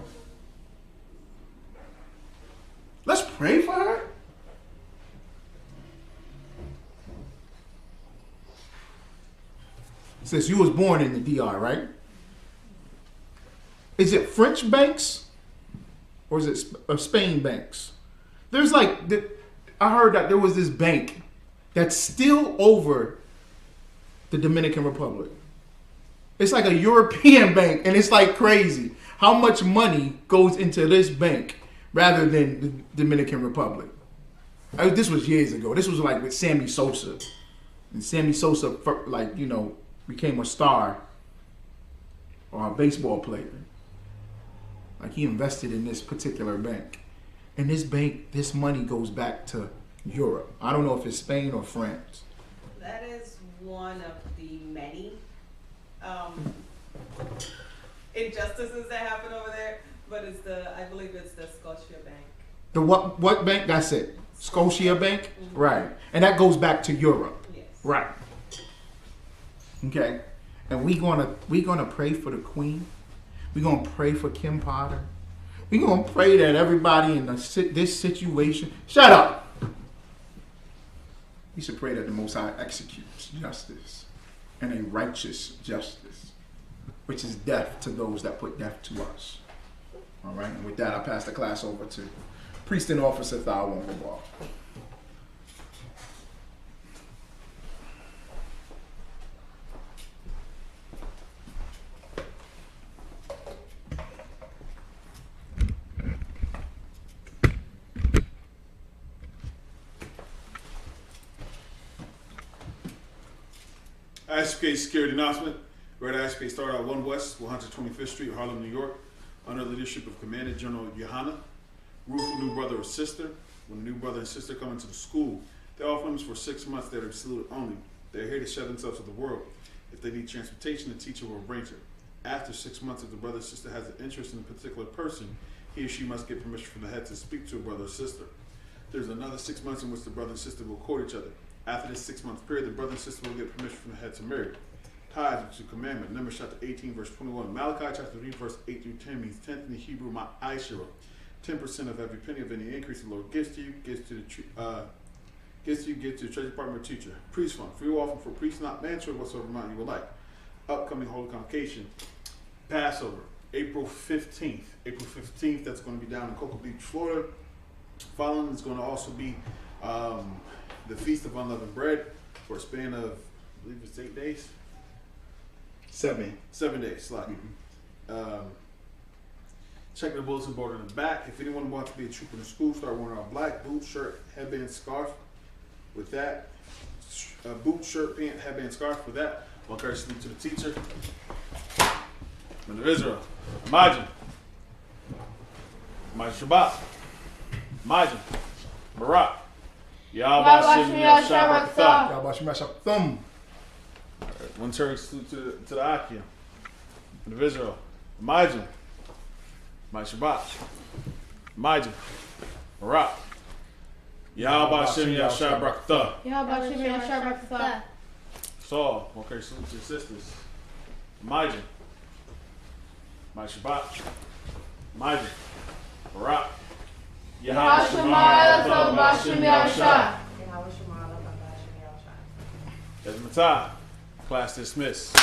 Let's pray for her. Since you was born in the DR, right? Is it French banks or is it Spain banks? There's I heard that there was this bank that's still over the Dominican Republic. It's like a European bank, and it's like crazy how much money goes into this bank rather than the Dominican Republic. This was years ago. This was like with Sammy Sosa. And Sammy Sosa, became a star or a baseball player. Like, he invested in this particular bank. And this bank, this money goes back to Europe. I don't know if it's Spain or France. That is one of the many injustices that happen over there, but I believe it's the Scotia Bank. The what bank? That's it. Scotia Bank? Mm-hmm. Right. And that goes back to Europe. Yes. Right. Okay. And we gonna pray for the Queen. We're gonna pray for Kim Potter. We're gonna pray that everybody in this situation. Shut up. We should pray that the Most High executes justice, and a righteous justice, which is death to those that put death to us. All right. And with that, I pass the class over to Priest and Officer Thou Wonderbar. ISUPK Security Announcement. We're at ISUPK start out 1 West, 125th Street, Harlem, New York, under the leadership of Commander General Johanna. Rule for new brother or sister. When a new brother and sister come into the school, they're off limits for 6 months. They're absolute only. They're here to share themselves with the world. If they need transportation, the teacher will arrange it. After 6 months, if the brother or sister has an interest in a particular person, he or she must get permission from the head to speak to a brother or sister. There's another 6 months in which the brother and sister will court each other. After this 6 month period, the brother and sister will get permission from the head to marry. Tithes, which is a commandment. Numbers chapter 18, verse 21. Malachi chapter 3, verse 8 through 10 means 10th in the Hebrew, Ma'ashira. 10% of every penny of any increase the Lord gives to you, gives to the treasury department or teacher. Priest fund, free offering for priests, not mandatory whatsoever amount you would like. Upcoming holy convocation, Passover, April 15th. April 15th, that's going to be down in Cocoa Beach, Florida. Following is going to also be the Feast of Unleavened Bread for a span of, I believe it's 8 days? 7 days, like. Check the bulletin board in the back. If anyone wants to be a trooper in the school, start wearing our black boot, shirt, headband, scarf. With that, boot, shirt, pant, headband, scarf. With that, I'll encourage you to the teacher. Men of Israel, Imagine Shabbat, Imagine Barak, Yahweh Shem Yahshua Barakatah. Yahweh Shem Yahshua Thumb. One turn salute to the Akia. Men of Israel, Imagine my Shabbat, Imagine Barak, Yahweh Shem Yahshua Barakatah. Yahweh Shem Yahshua Barakatah. Saul, one encourage salute to your sisters. Imagine my Shabbat, Imagine Barak. Yahweh Shem Yahshua. Desmond Class dismissed.